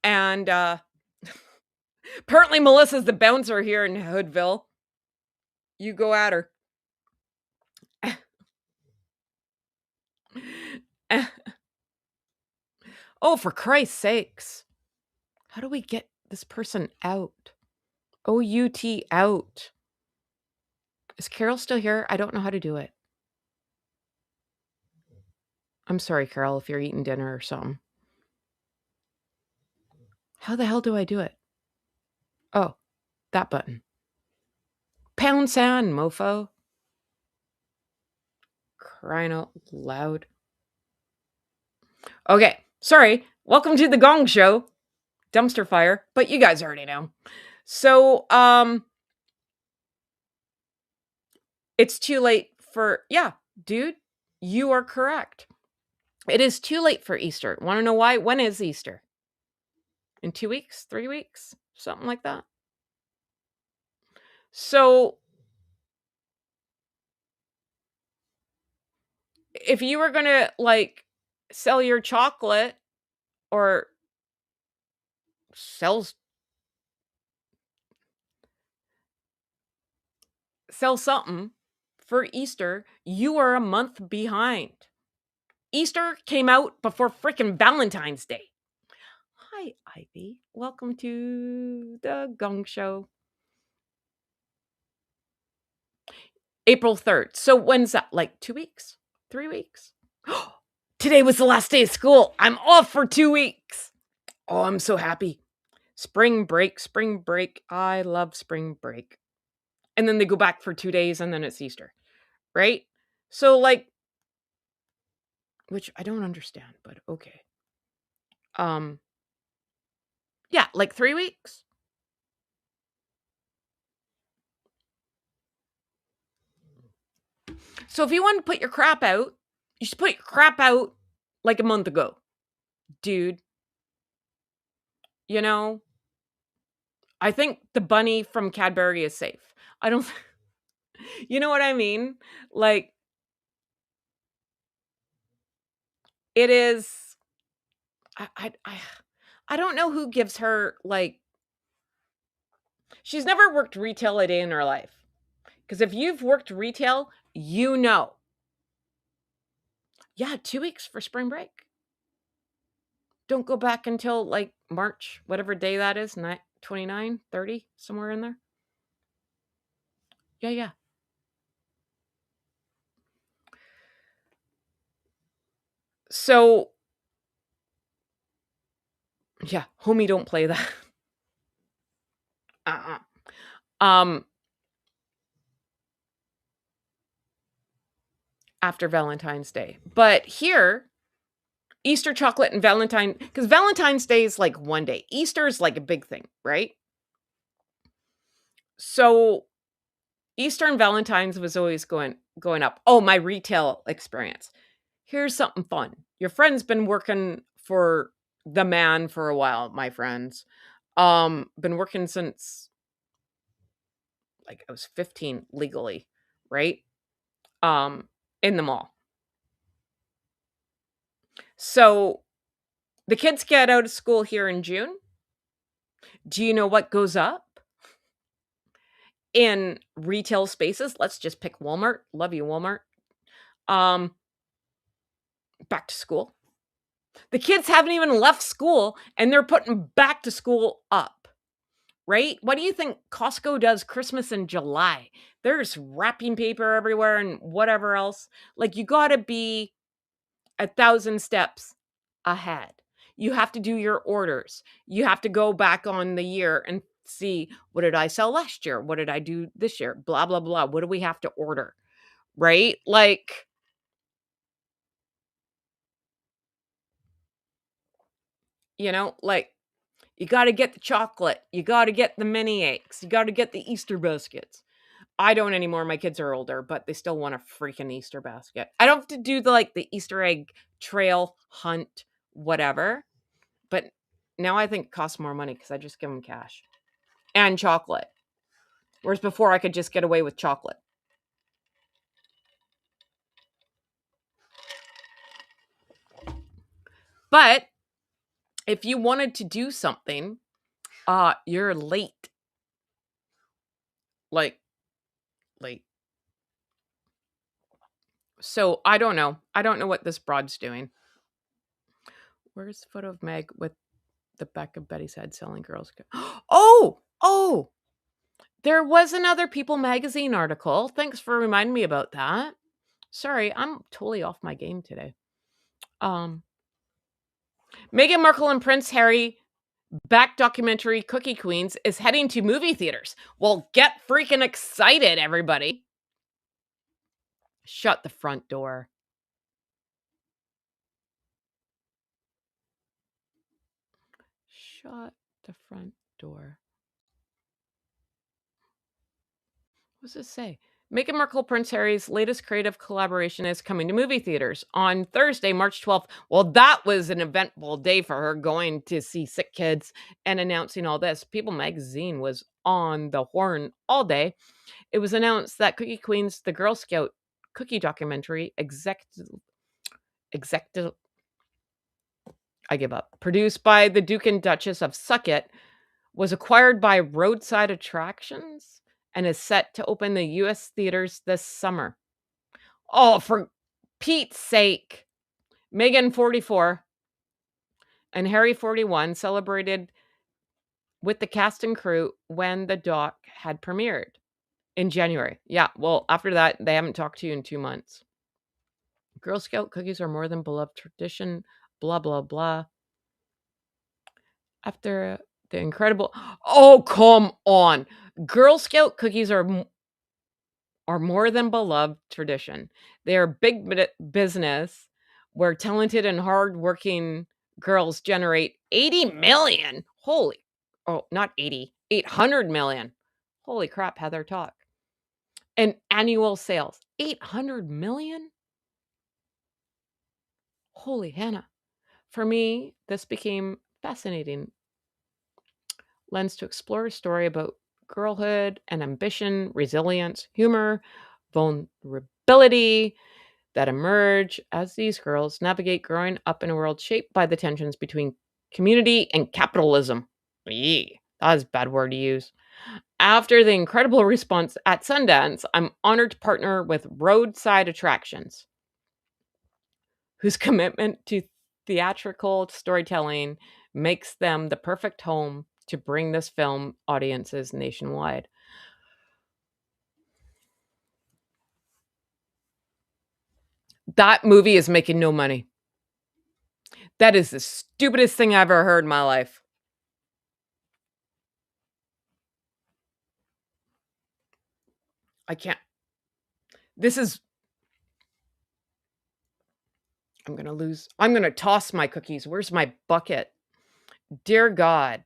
And, apparently Melissa's the bouncer here in Hoodville. You go at her. Oh, for Christ's sakes. How do we get this person out? OUT out. Is Carol still here? I don't know how to do it. I'm sorry, Carol, if you're eating dinner or something. How the hell do I do it? Oh, that button. Pound sand, mofo. Crying out loud. Okay, sorry. Welcome to the Gong Show. Dumpster fire, but you guys already know. So, it's too late for, yeah, dude, you are correct. It is too late for Easter. Want to know why? When is Easter? In 2 weeks? 3 weeks? Something like that. So, if you were going to like sell your chocolate or sell something for Easter, you are a month behind. Easter came out before freaking Valentine's Day. Hi, Ivy. Welcome to the Gong Show. April 3rd. So when's that? Like 2 weeks? 3 weeks? Today was the last day of school. I'm off for 2 weeks. Oh, I'm so happy. Spring break, spring break. I love spring break. And then they go back for 2 days and then it's Easter, right? So like, which I don't understand, but okay. Um yeah, like 3 weeks. So if you want to put your crap out, you should put your crap out like a month ago. Dude, you know, I think the bunny from Cadbury is safe. I don't you know what I mean? Like it is I I I, I don't know who gives her like she's never worked retail a day in her life. Cuz if you've worked retail, you know. Yeah, 2 weeks for spring break. Don't go back until like March, whatever day that is, 29, 30, somewhere in there. Yeah, yeah. So, yeah, homie, don't play that. Uh-uh. Um, After Valentine's Day. But here, Easter chocolate and because Valentine's Day is like one day. Easter is like a big thing, right? So Easter and Valentine's was always going up. Oh, my retail experience. Here's something fun. Your friend's been working for the man for a while, my friends. Been working since like I was 15 legally, right? Um, in the mall. So the kids get out of school here in June. Do you know what goes up in retail spaces? Let's just pick Walmart. Love you, Walmart. Um, Back to school. The kids haven't even left school and they're putting back to school up, right? What do you think Costco does Christmas in July? There's wrapping paper everywhere and whatever else. Like you got to be 1,000 steps ahead. You have to do your orders. You have to go back on the year and see, what did I sell last year? What did I do this year? Blah, blah, blah. What do we have to order? Right? Like, like you got to get the chocolate. You got to get the mini eggs. You got to get the Easter baskets. I don't anymore. My kids are older, but they still want a freaking Easter basket. I don't have to do the Easter egg trail hunt, whatever. But now I think it costs more money because I just give them cash and chocolate. Whereas before I could just get away with chocolate. But if you wanted to do something, you're late. Like late. So I don't know. I don't know what this broad's doing. Where's the photo of Meg with the back of Betty's head selling girls? Oh, there was another People magazine article. Thanks for reminding me about that. Sorry, I'm totally off my game today. Meghan Markle and Prince Harry back documentary Cookie Queens is heading to movie theaters. Well, get freaking excited, everybody. Shut the front door. Shut the front door. What does this say? Meghan Markle, Prince Harry's latest creative collaboration is coming to movie theaters on Thursday, March 12th. Well, that was an eventful day for her, going to see sick kids and announcing all this. People magazine was on the horn all day. It was announced that Cookie Queens, the Girl Scout cookie documentary, I give up, produced by the Duke and Duchess of Sucket, was acquired by Roadside Attractions and is set to open the U.S. theaters this summer. Oh, for Pete's sake. Meghan, 44, and Harry, 41, celebrated with the cast and crew when the doc had premiered in January. Yeah, well, after that, they haven't talked to you in 2 months. Girl Scout cookies are more than beloved tradition, blah, blah, blah. After the incredible Oh, come on. Girl Scout cookies are more than beloved tradition. They are big business where talented and hardworking girls generate 80 million. Holy, oh, not 80, 800 million. Holy crap, Heather, talk. And annual sales, 800 million? Holy Hannah. For me, this became fascinating lens to explore a story about girlhood and ambition, resilience, humor, vulnerability that emerge as these girls navigate growing up in a world shaped by the tensions between community and capitalism. Yee, that is a bad word to use. After the incredible response at Sundance, I'm honored to partner with Roadside Attractions, whose commitment to theatrical storytelling makes them the perfect home to bring this film audiences nationwide. That movie is making no money. That is the stupidest thing I've ever heard in my life. I can't. This is. I'm going to lose. I'm going to toss my cookies. Where's my bucket? Dear God.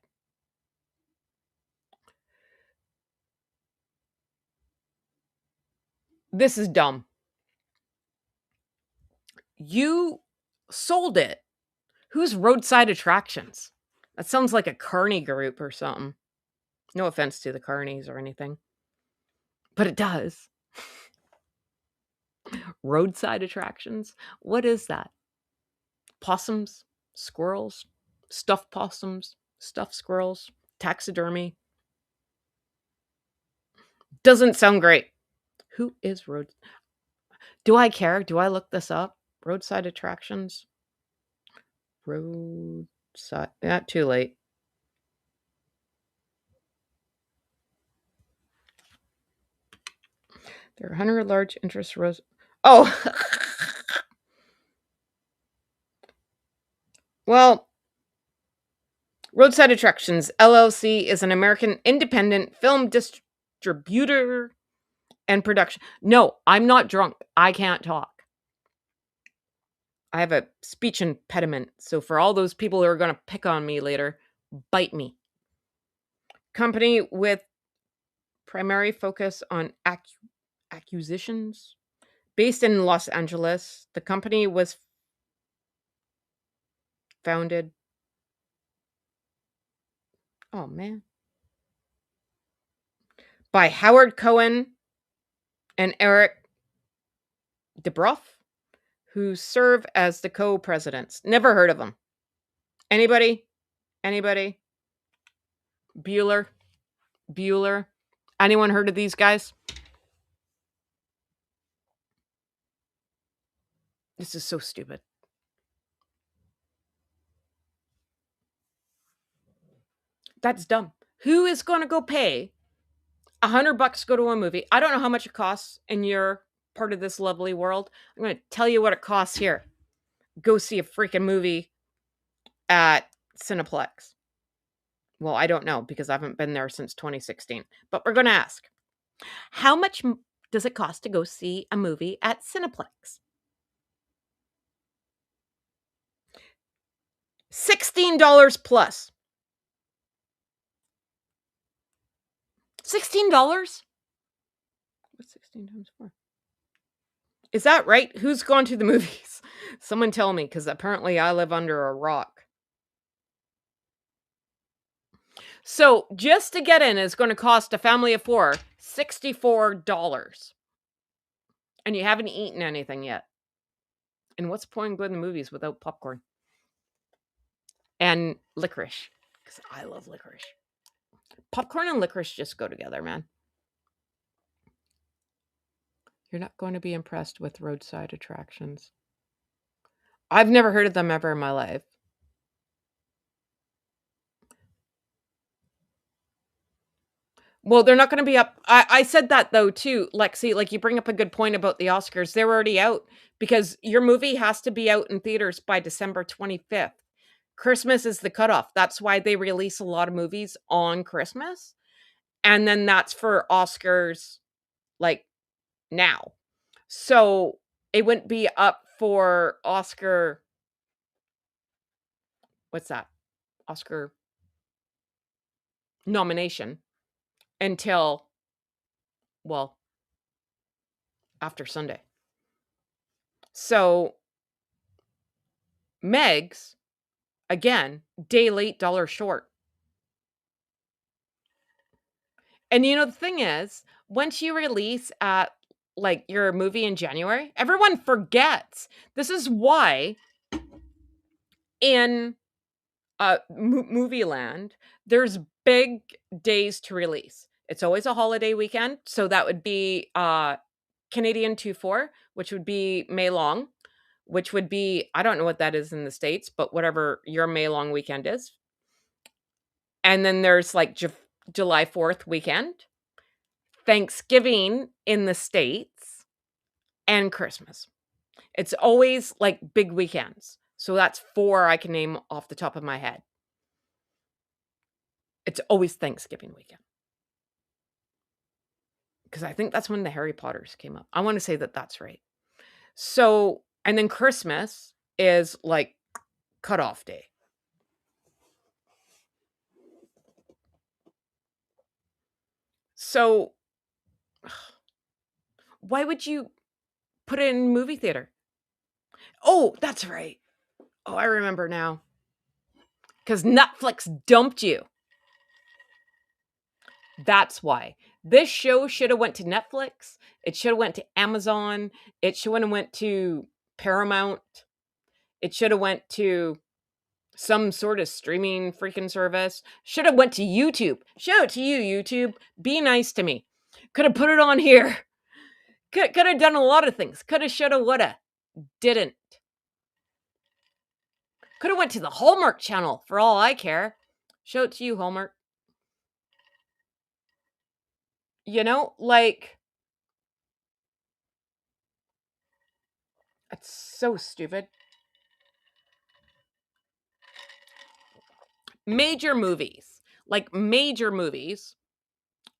This is dumb. You sold it. Who's Roadside Attractions? That sounds like a carny group or something. No offense to the carnies or anything, but it does. Roadside Attractions? What is that? Possums? Squirrels? Stuffed possums? Stuffed squirrels? Taxidermy? Doesn't sound great. Who is Road? Do I care? Do I look this up? Roadside Attractions? Roadside. Not too late. There are 100 large interest rows. Oh, well, Roadside Attractions LLC is an American independent film distributor and production. No, I'm not drunk. I can't talk. I have a speech impediment. So for all those people who are going to pick on me later, bite me. Company with primary focus on acquisitions. Based in Los Angeles, the company was founded. Oh, man. By Howard Cohen and Eric DeBroff, who serve as the co-presidents. Never heard of them. Anybody? Anybody? Bueller? Bueller? Anyone heard of these guys? This is so stupid. That's dumb. Who is going to go pay $100 to go to a movie? I don't know how much it costs in your part of this lovely world. I'm going to tell you what it costs here. Go see a freaking movie at Cineplex. Well, I don't know because I haven't been there since 2016. But we're going to ask. How much does it cost to go see a movie at Cineplex? $16 plus. $16? What's 16 times 4? Is that right? Who's gone to the movies? Someone tell me, because apparently I live under a rock. So just to get in is going to cost a family of 4 $64. And you haven't eaten anything yet. And what's the point in going to the movies without popcorn? And licorice. Because I love licorice. Popcorn and licorice just go together, man. You're not going to be impressed with Roadside Attractions. I've never heard of them ever in my life. Well, they're not gonna be up. I said that though too, Lexi, like, you bring up a good point about the Oscars. They're already out because your movie has to be out in theaters by December 25th. Christmas is the cutoff. That's why they release a lot of movies on Christmas, and then that's for Oscars, like, now. So, it wouldn't be up for Oscar what's that? Oscar nomination until, well, after Sunday. So, Megs, again, day late, dollar short. And the thing is, once you release like your movie in January, everyone forgets. This is why in movie land, there's big days to release. It's always a holiday weekend, so that would be Canadian 2/4, which would be May long, which would be, I don't know what that is in the States, but whatever your May long weekend is. And then there's like July 4th weekend, Thanksgiving in the States, and Christmas. It's always like big weekends. So that's four I can name off the top of my head. It's always Thanksgiving weekend. Because I think that's when the Harry Potters came up. I want to say that that's right. So, and then Christmas is like cutoff day. So, why would you put it in movie theater? Oh, that's right. Oh, I remember now. Because Netflix dumped you. That's why. This show should have went to Netflix. It should have went to Amazon. It should have went to Paramount. It should have went to some sort of streaming freaking service. Should have went to YouTube. Shout out to you, YouTube. Be nice to me. Could have put it on here. Could have done a lot of things. Could have, shoulda, woulda. Didn't. Could have went to the Hallmark channel for all I care. Shout out to you, Hallmark. Like, that's so stupid. Major movies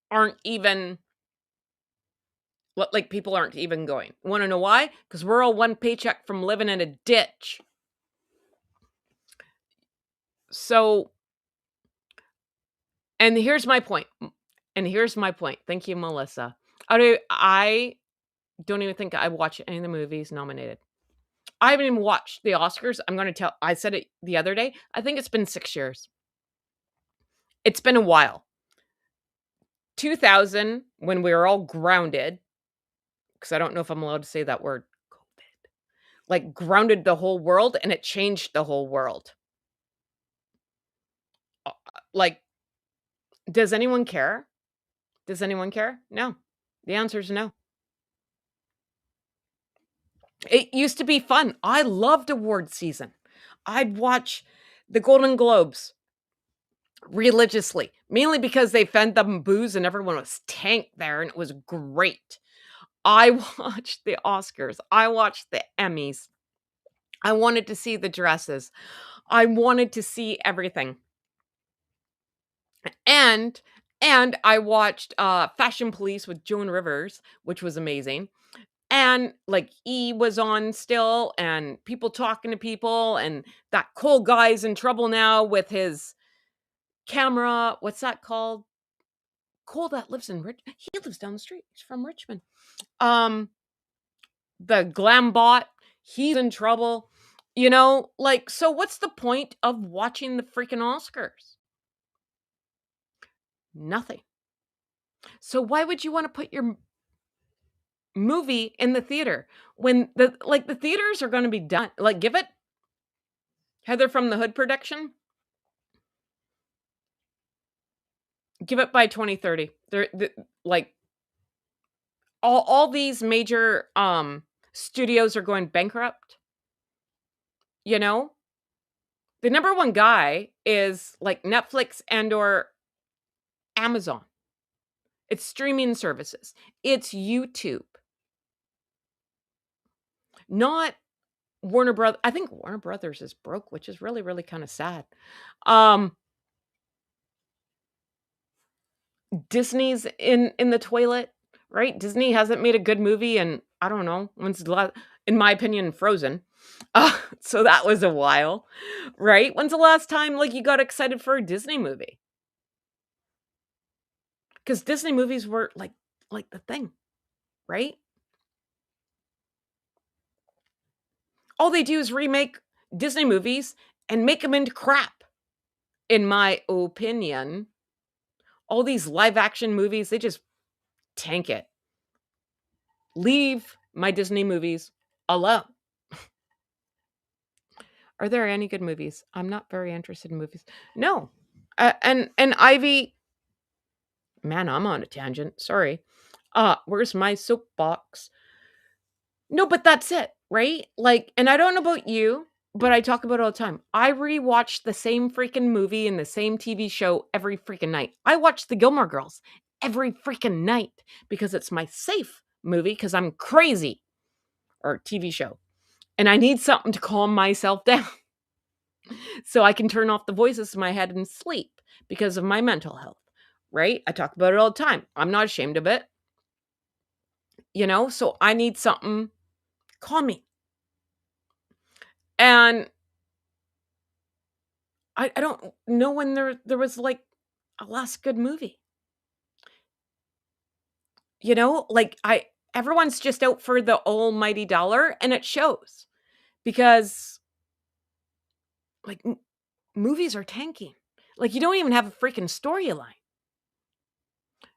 aren't even, like, people aren't even going. Want to know why? Because we're all one paycheck from living in a ditch. So, and here's my point. Thank you, Melissa. I don't even think I watched any of the movies nominated. I haven't even watched the Oscars. I said it the other day. I think it's been 6 years. It's been a while. 2000, when we were all grounded, because I don't know if I'm allowed to say that word, COVID, like, grounded the whole world, and it changed the whole world. Like, does anyone care? Does anyone care? No. The answer is no. It used to be fun. I loved award season. I'd watch the Golden Globes religiously, mainly because they fed them booze and everyone was tanked there, and it was great. I watched the Oscars. I watched the Emmys. I wanted to see the dresses. I wanted to see everything. And I watched Fashion Police with Joan Rivers, which was amazing. And like E was on still, and people talking to people, and that Cole guy's in trouble now with his camera. What's that called? Cole that lives in he lives down the street. He's from Richmond. The glam bot, he's in trouble. Like, so what's the point of watching the freaking Oscars? Nothing. So why would you want to put your movie in the theater when the theaters are going to be done? Like, give it Heather from the Hood production. Give it by 2030. Like, all these major studios are going bankrupt. The number one guy is like Netflix and or Amazon. It's streaming services. It's YouTube, not Warner Brothers. I think Warner Brothers is broke, which is really, really kind of sad. Um, Disney's in the toilet, right? Disney hasn't made a good movie, and I don't know when's the last, in my opinion, Frozen. So that was a while, right? When's the last time like you got excited for a Disney movie? Because Disney movies were like the thing, right? All they do is remake Disney movies and make them into crap, in my opinion. All these live action movies, they just tank it. Leave my Disney movies alone. Are there any good movies? I'm not very interested in movies. No. And Ivy, man, I'm on a tangent. Sorry. Where's my soapbox? No, but that's it, right? Like, and I don't know about you, but I talk about it all the time. I rewatch the same freaking movie and the same TV show every freaking night. I watch The Gilmore Girls every freaking night because it's my safe movie because I'm crazy, or TV show. And I need something to calm myself down so I can turn off the voices in my head and sleep because of my mental health, right? I talk about it all the time. I'm not ashamed of it, so I need something calming. And I don't know when there was like a last good movie. Like everyone's just out for the almighty dollar, and it shows because like movies are tanking. Like you don't even have a freaking storyline.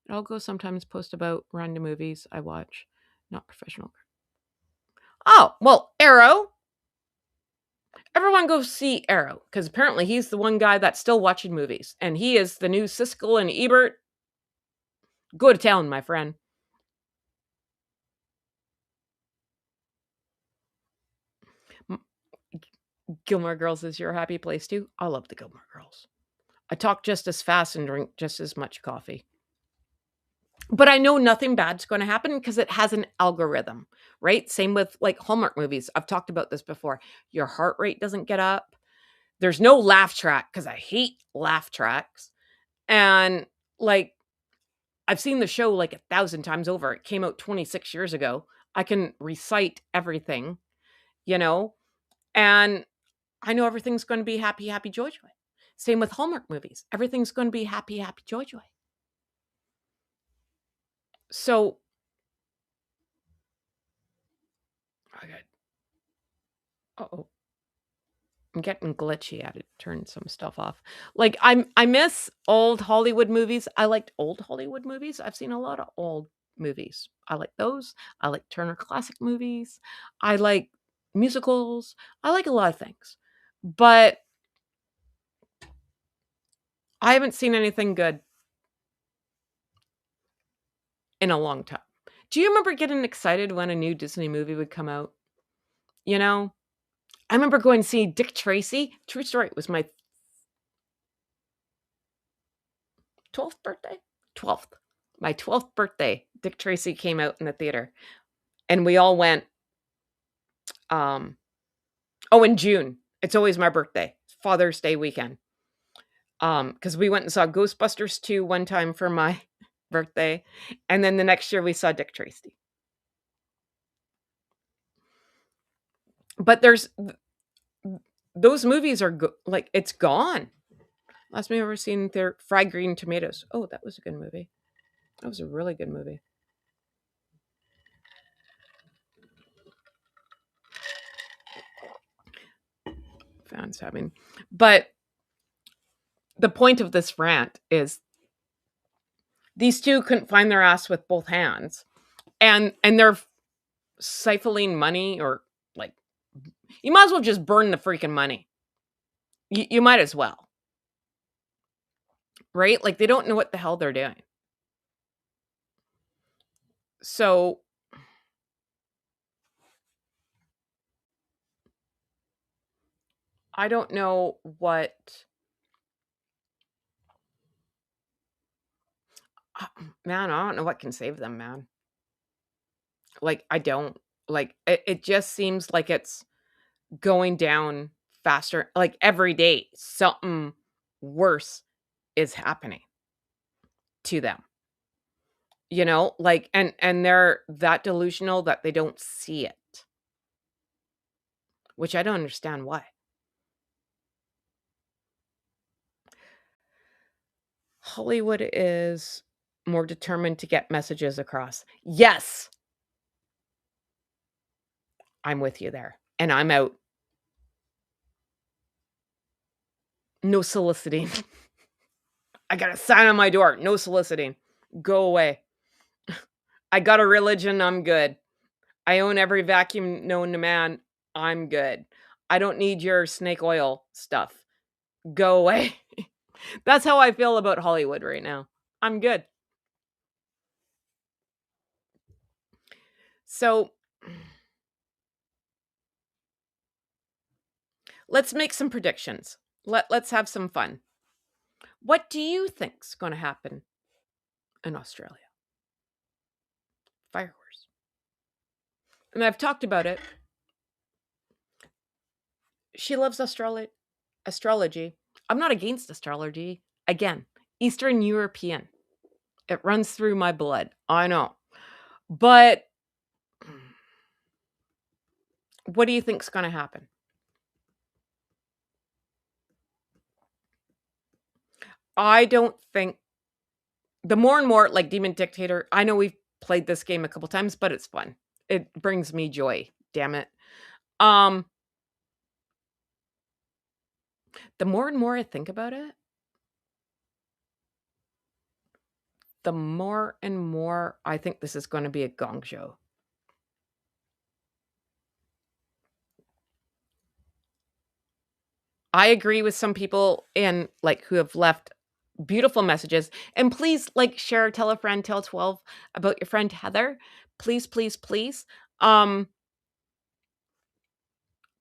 I'll go sometimes post about random movies I watch, not professional. Oh, well, Arrow. Everyone go see Arrow because apparently he's the one guy that's still watching movies, and he is the new Siskel and Ebert. Go to town, my friend. Gilmore Girls is your happy place too. I love the Gilmore Girls. I talk just as fast and drink just as much coffee. But I know nothing bad's going to happen because it has an algorithm, right? Same with like Hallmark movies. I've talked about this before. Your heart rate doesn't get up. There's no laugh track because I hate laugh tracks. And like, I've seen the show like 1,000 times over. It came out 26 years ago. I can recite everything, you know, and I know everything's going to be happy, happy, joy, joy. Same with Hallmark movies. Everything's going to be happy, happy, joy, joy. So I got, oh, I'm getting glitchy. I had to turn some stuff off. Like I miss old Hollywood movies. I liked old Hollywood movies. I've seen a lot of old movies. I like those. I like Turner Classic movies. I like musicals. I like a lot of things. But I haven't seen anything good in a long time. Do you remember getting excited when a new Disney movie would come out? You know, I remember going to see Dick Tracy. True story. It was my 12th birthday. 12th. My 12th birthday. Dick Tracy came out in the theater, and we all went. Um, in June. It's always my birthday, Father's Day weekend. Because we went and saw Ghostbusters 2 one time for my birthday, and then the next year we saw Dick Tracy. But those movies are like it's gone. Last movie I've ever seen, their Fried Green Tomatoes. Oh, that was a good movie. That was a really good movie. Fans having, but the point of this rant is these two couldn't find their ass with both hands, and they're siphoning money, or like you might as well just burn the freaking money. You might as well, right? Like they don't know what the hell they're doing. So I don't know what Man, I don't know what can save them, man. Like, I don't. Like, it just seems like it's going down faster. Like, every day, something worse is happening to them. You know, like, and they're that delusional that they don't see it, which I don't understand why. Hollywood is more determined to get messages across. Yes, I'm with you there. And I'm out. No soliciting. I got a sign on my door. No soliciting. Go away. I got a religion. I'm good. I own every vacuum known to man. I'm good. I don't need your snake oil stuff. Go away. That's how I feel about Hollywood right now. I'm good. So let's make some predictions. Let's have some fun. What do you think's going to happen in Australia? Fire horse. And I've talked about it. She loves astrology. I'm not against astrology. Again, Eastern European. It runs through my blood. I know. But what do you think's going to happen? I don't think the more and more like Demon Dictator, I know we've played this game a couple times, but it's fun. It brings me joy, damn it. Um the more and more I think about it, the more and more I think this is going to be a gong show. I agree with some people in like who have left beautiful messages. And please like share, tell a friend, tell 12 about your friend Heather. Please, please, please.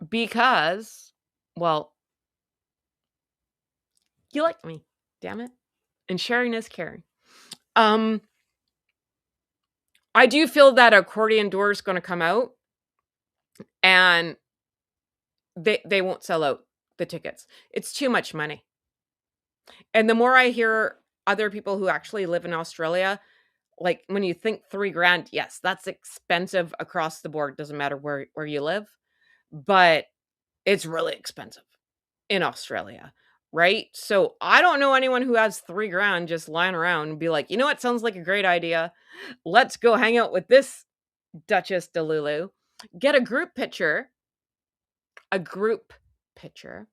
Because well, you like me, damn it. And sharing is caring. Um I do feel that accordion door is going to come out and they won't sell out the tickets. It's too much money. And the more I hear other people who actually live in Australia, like when you think 3 grand, yes, that's expensive across the board. Doesn't matter where you live, but it's really expensive in Australia, right? So I don't know anyone who has 3 grand just lying around and be like, you know what sounds like a great idea? Let's go hang out with this Duchess Delulu. Get a group picture. A group picture.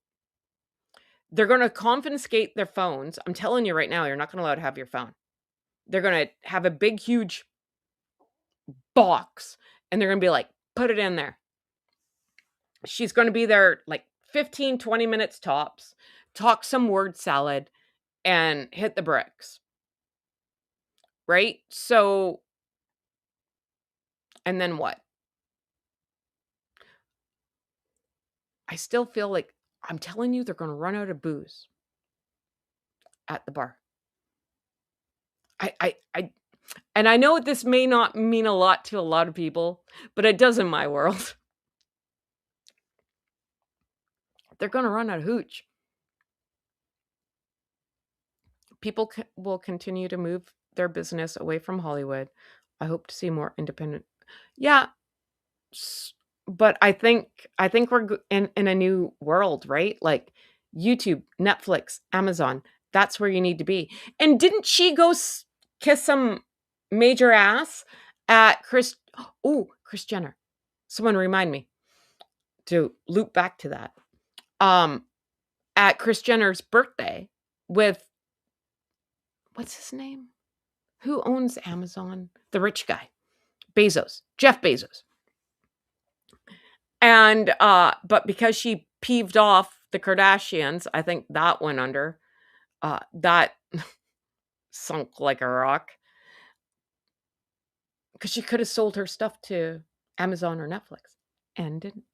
They're going to confiscate their phones. I'm telling you right now, you're not going to allow to have your phone. They're going to have a big, huge box and they're going to be like, put it in there. She's going to be there like 15, 20 minutes tops, talk some word salad and hit the bricks. Right? So, and then what? I still feel like I'm telling you, they're going to run out of booze at the bar. And I know this may not mean a lot to a lot of people, but it does in my world. They're going to run out of hooch. People will continue to move their business away from Hollywood. I hope to see more independent. Yeah, but I think we're in a new world, right? Like YouTube, Netflix, Amazon. That's where you need to be. And didn't she go kiss some major ass at Kris Jenner? Someone remind me to loop back to that. At Kris Jenner's birthday with what's his name? Who owns Amazon? The rich guy. Bezos. Jeff Bezos. And but because she peeved off the Kardashians, I think that went under. That sunk like a rock. Because she could have sold her stuff to Amazon or Netflix and didn't.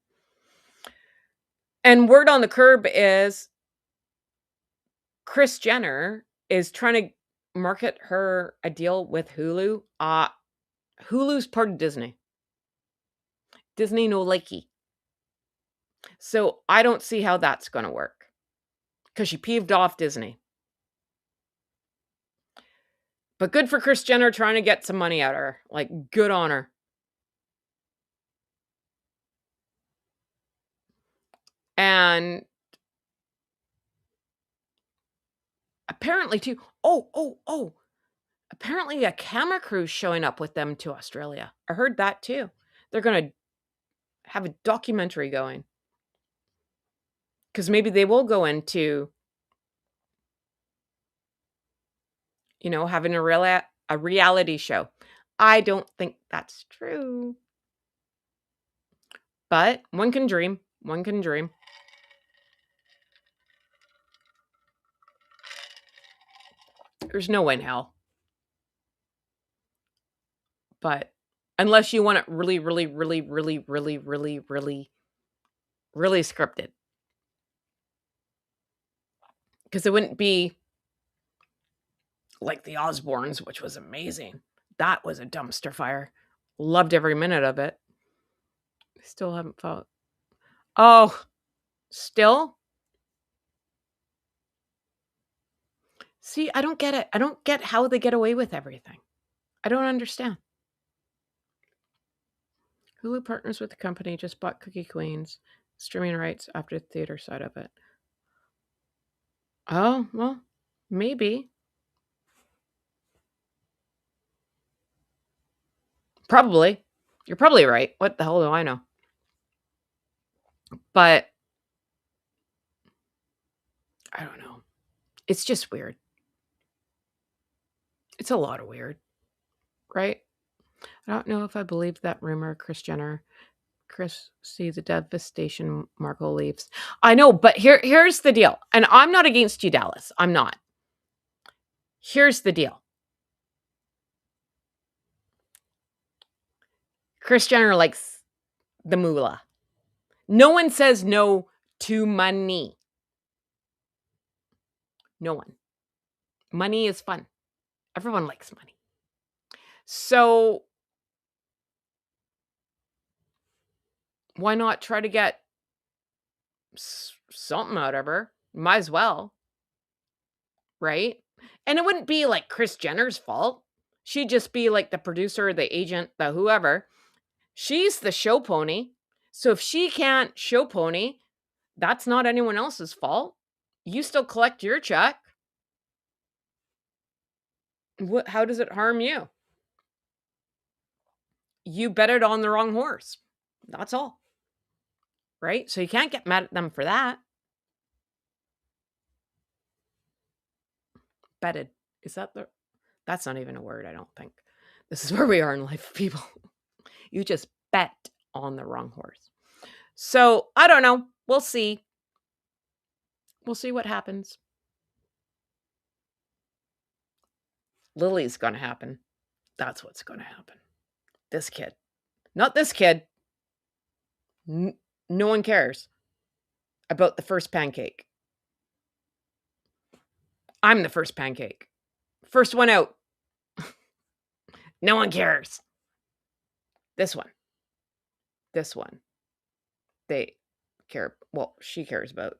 And word on the curb is Kris Jenner is trying to market her a deal with Hulu. Hulu's part of Disney. Disney no likey. So I don't see how that's going to work because she peeved off Disney. But good for Kris Jenner trying to get some money out of her. Like, good on her. And apparently, too. Oh. Apparently, a camera crew's showing up with them to Australia. I heard that, too. They're going to have a documentary going. Because maybe they will go into, having a reality show. I don't think that's true. But one can dream. One can dream. There's no way in hell. But unless you want it really, really, really, really, really, really, really, really scripted. Because it wouldn't be like the Osbournes, which was amazing. That was a dumpster fire. Loved every minute of it. Still haven't fought. Oh, still? See, I don't get it. I don't get how they get away with everything. I don't understand. Hulu partners with the company, just bought Cookie Queens streaming rights after the theater side of it. Oh, well, maybe. Probably. You're probably right. What the hell do I know? But I don't know. It's just weird. It's a lot of weird, right? I don't know if I believe that rumor, Kris Jenner. Chris sees the devastation Markle leaves. I know, but here's the deal. And I'm not against you, Dallas. I'm not. Here's the deal. Kris Jenner likes the moolah. No one says no to money. No one. Money is fun. Everyone likes money. So why not try to get something out of her? Might as well. Right? And it wouldn't be like Kris Jenner's fault. She'd just be like the producer, the agent, the whoever. She's the show pony. So if she can't show pony, that's not anyone else's fault. You still collect your check. How does it harm you? You betted on the wrong horse. That's all. Right? So you can't get mad at them for that. Betted. Is that that's not even a word, I don't think. This is where we are in life, people. You just bet on the wrong horse. So I don't know. We'll see. We'll see what happens. Lily's going to happen. That's what's going to happen. This kid. Not this kid. No one cares about the first pancake. I'm the first pancake. First one out. No one cares. This one. This one. They care. Well, she cares about.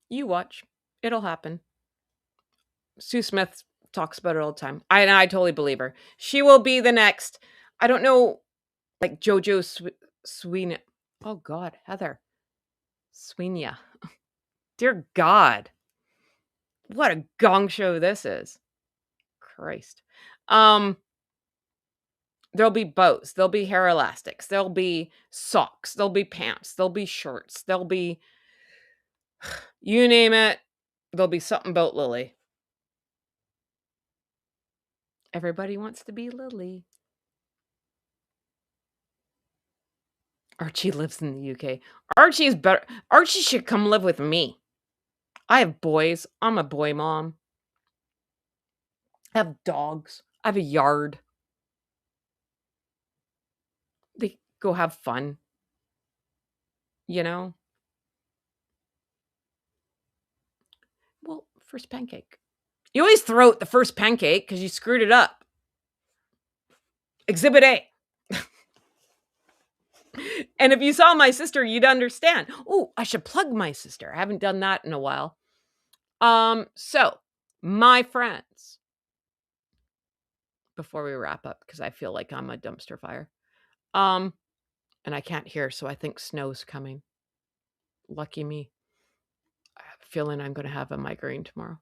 You watch. It'll happen. Sue Smith talks about it all the time. I totally believe her. She will be the next. I don't know, like JoJo Sweeney. Oh God, Heather. Sweeney. Dear God. What a gong show this is. Christ. There'll be bows, there'll be hair elastics, there'll be socks, there'll be pants, there'll be shorts, there'll be you name it, there'll be something about Lily. Everybody wants to be Lily. Archie lives in the UK. Archie is better. Archie should come live with me. I have boys. I'm a boy mom. I have dogs. I have a yard. They go have fun. You know? First pancake. You always throw out the first pancake because you screwed it up. Exhibit A. And if you saw my sister, you'd understand. Oh, I should plug my sister. I haven't done that in a while. So my friends, before we wrap up, because I feel like I'm a dumpster fire. And I can't hear, so I think snow's coming. Lucky me. I have a feeling I'm going to have a migraine tomorrow.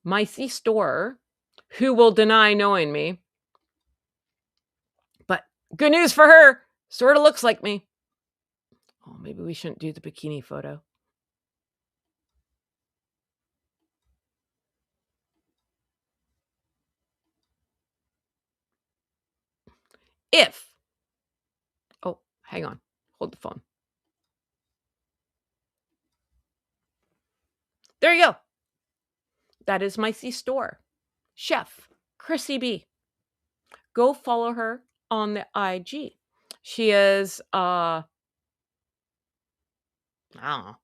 My C-store, who will deny knowing me, but good news for her, sort of looks like me. Oh, maybe we shouldn't do the bikini photo. Oh, hang on. Hold the phone. There you go. That is my C-store. Chef, Chrissy B. Go follow her on the IG. She is, I don't know,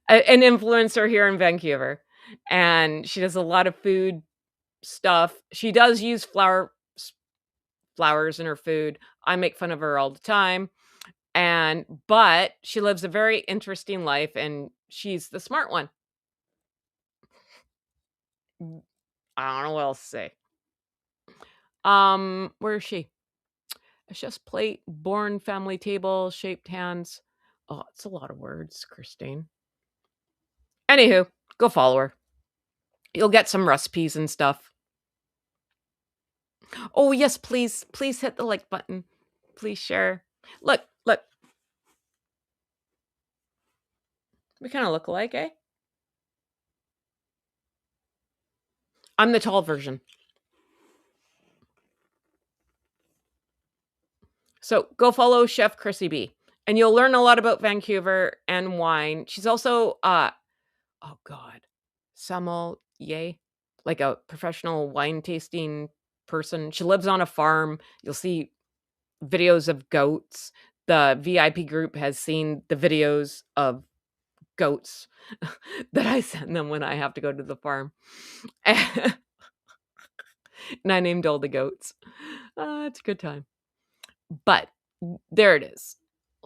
an influencer here in Vancouver. And she does a lot of food stuff. She does use flowers in her food. I make fun of her all the time. But she lives a very interesting life, and she's the smart one. I don't know what else to say. Where is she? A chef's plate, born family table, shaped hands. Oh, it's a lot of words, Christine. Anywho, go follow her. You'll get some recipes and stuff. Oh, yes, please. Please hit the like button. Please share. Look. We kind of look alike, eh? I'm the tall version. So go follow Chef Chrissy B. And you'll learn a lot about Vancouver and wine. She's also, sommelier, like a professional wine tasting person. She lives on a farm. You'll see videos of goats. The VIP group has seen the videos of goats that I send them when I have to go to the farm. And I named all the goats. It's a good time. But there it is.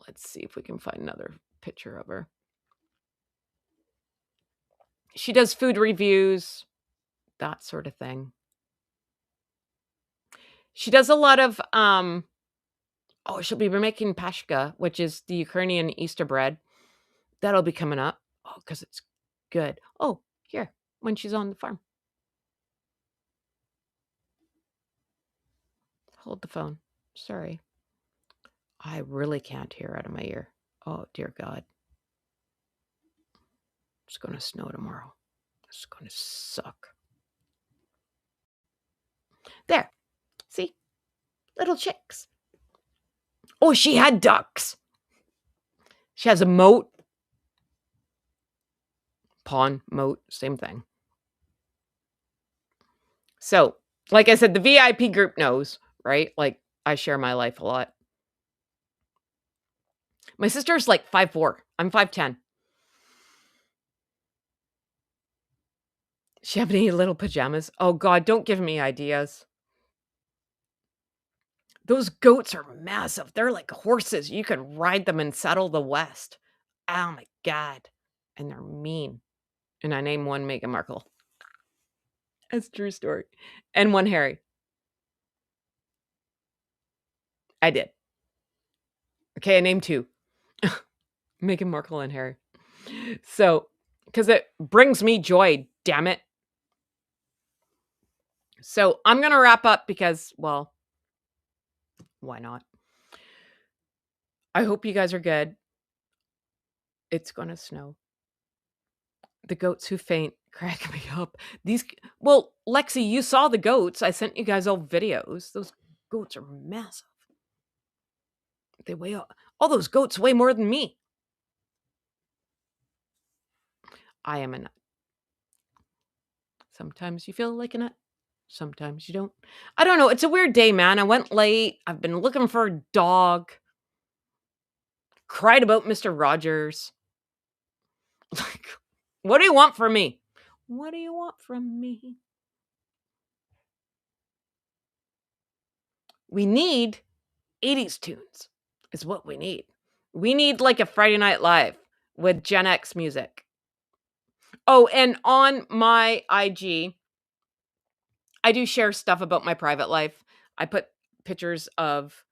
Let's see if we can find another picture of her. She does food reviews, that sort of thing. She does a lot of, she'll be making pashka, which is the Ukrainian Easter bread. That'll be coming up. Oh, because it's good. Oh, here, when she's on the farm. Hold the phone. Sorry. I really can't hear out of my ear. Oh, dear God. It's going to snow tomorrow. It's going to suck. There. See? Little chicks. Oh, she had ducks. She has a moat. Pond, moat, same thing. So, like I said, the VIP group knows, right? Like, I share my life a lot. My sister's like 5'4". I'm 5'10". She have any little pajamas? Oh, God, don't give me ideas. Those goats are massive. They're like horses. You could ride them and settle the West. Oh, my God. And they're mean. And I named one Meghan Markle. That's a true story. And one Harry. I did. Okay, I named two. Meghan Markle and Harry. So, because it brings me joy, damn it. So, I'm going to wrap up because, well, why not? I hope you guys are good. It's going to snow. The goats who faint crack me up. Lexi, you saw the goats. I sent you guys all videos. Those goats are massive. They weigh all those goats weigh more than me. I am a nut. Sometimes you feel like a nut. Sometimes you don't. I don't know. It's a weird day, man. I went late. I've been looking for a dog. cried about Mr. Rogers. Like, what do you want from me? What do you want from me? We need 80s tunes is what we need. We need like a Friday Night Live with Gen X music. Oh, and on my IG, I do share stuff about my private life. I put pictures of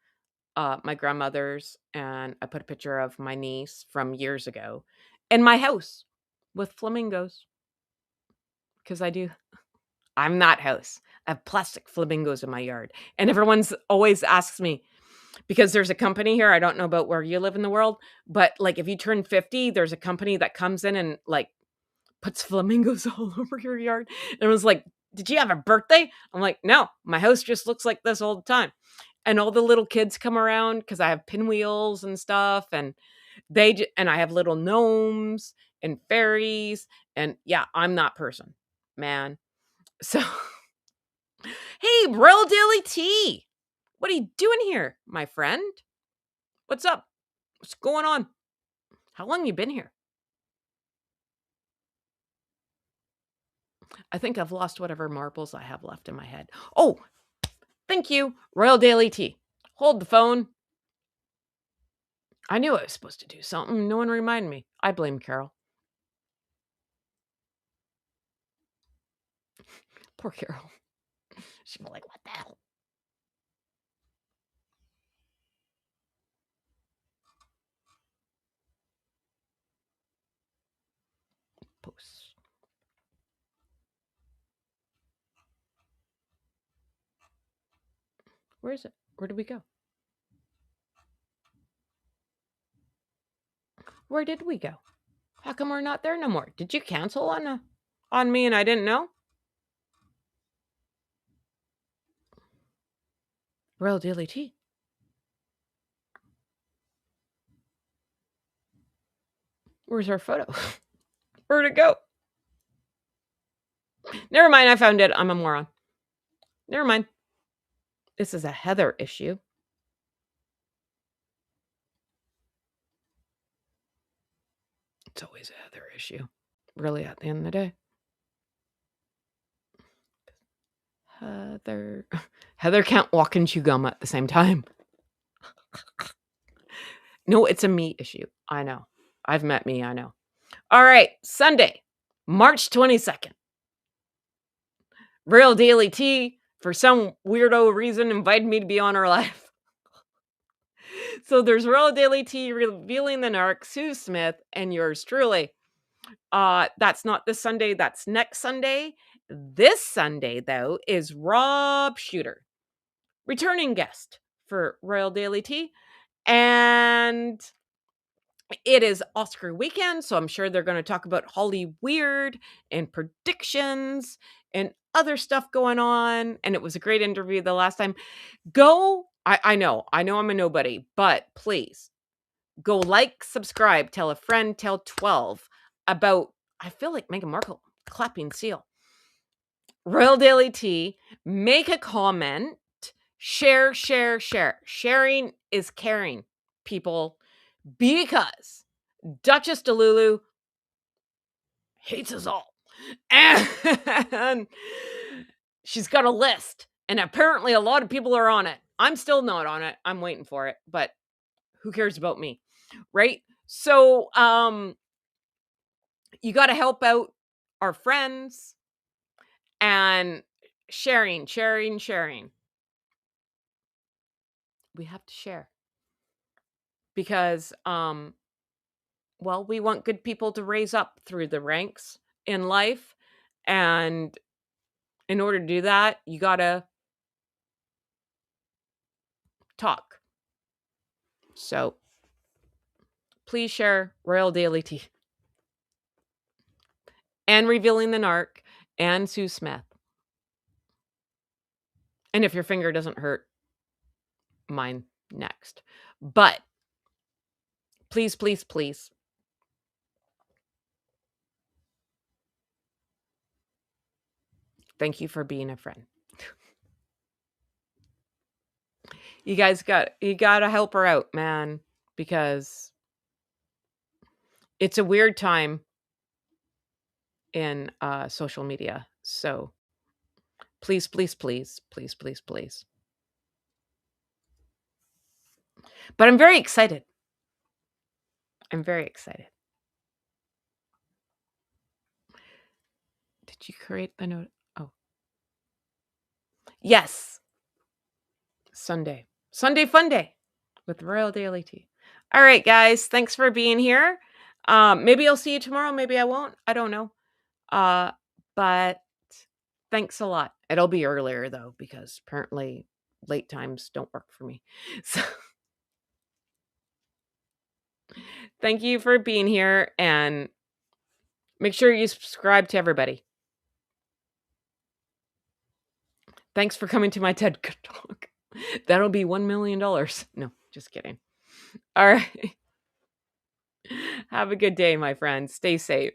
my grandmother's, and I put a picture of my niece from years ago in my house with flamingos because I'm that house. I have plastic flamingos in my yard. And everyone's always asks me, because there's a company here, I don't know about where you live in the world, but like if you turn 50, there's a company that comes in and like puts flamingos all over your yard. And it was like, did you have a birthday? I'm like, no, my house just looks like this all the time. And all the little kids come around because I have pinwheels and stuff. And and I have little gnomes and fairies. And yeah, I'm that person, man. So, hey, Royal Daily Tea. What are you doing here, my friend? What's up? What's going on? How long you been here? I think I've lost whatever marbles I have left in my head. Oh, thank you, Royal Daily Tea. Hold the phone. I knew I was supposed to do something. No one reminded me. I blame Carol. Poor Carol. She'd be like, what the hell? Posts. Where is it? Where did we go? Where did we go? How come we're not there no more? Did you cancel on me and I didn't know? Royal Daily Tea. Where's our photo? Where'd it go? Never mind, I found it. I'm a moron. Never mind. This is a Heather issue. It's always a Heather issue. Really, at the end of the day. Heather can't walk and chew gum at the same time. No, it's a me issue. I know. I've met me. I know. All right. Sunday, March 22nd. Real Daily Tea, for some weirdo reason, invited me to be on her live. So there's Real Daily Tea revealing the narc, Sue Smith, and yours truly. That's not this Sunday. That's next Sunday. This Sunday, though, is Rob Shooter, returning guest for Royal Daily Tea. And it is Oscar weekend, so I'm sure they're going to talk about Holly Weird and predictions and other stuff going on. And it was a great interview the last time. I know I'm a nobody, but please go like, subscribe, tell a friend, tell 12 about, I feel like Meghan Markle clapping seal. Royal Daily Tea, make a comment, share. Sharing is caring, people, because Duchess Delulu hates us all. And she's got a list, and apparently a lot of people are on it. I'm still not on it. I'm waiting for it, but who cares about me, right? So, you got to help out our friends and sharing. We have to share because, well, we want good people to raise up through the ranks in life. And in order to do that, you got to talk. So please share Royal Daily Tea and Revealing the Narc and Sue Smith. And if your finger doesn't hurt, mine next. But please. Thank you for being a friend. You guys got to help her out, man, because It's a weird time in social media. So please, please, please, please, please, please. But I'm very excited. I'm very excited. Did you create the note? Oh, yes. Sunday. Sunday fun day with Royal Daily Tea. All right, guys. Thanks for being here. Maybe I'll see you tomorrow. Maybe I won't. I don't know. But thanks a lot. It'll be earlier though, because apparently late times don't work for me. So thank you for being here, and make sure you subscribe to everybody. Thanks for coming to my TED Talk. That'll be $1 million. No, just kidding. All right. Have a good day, my friends. Stay safe.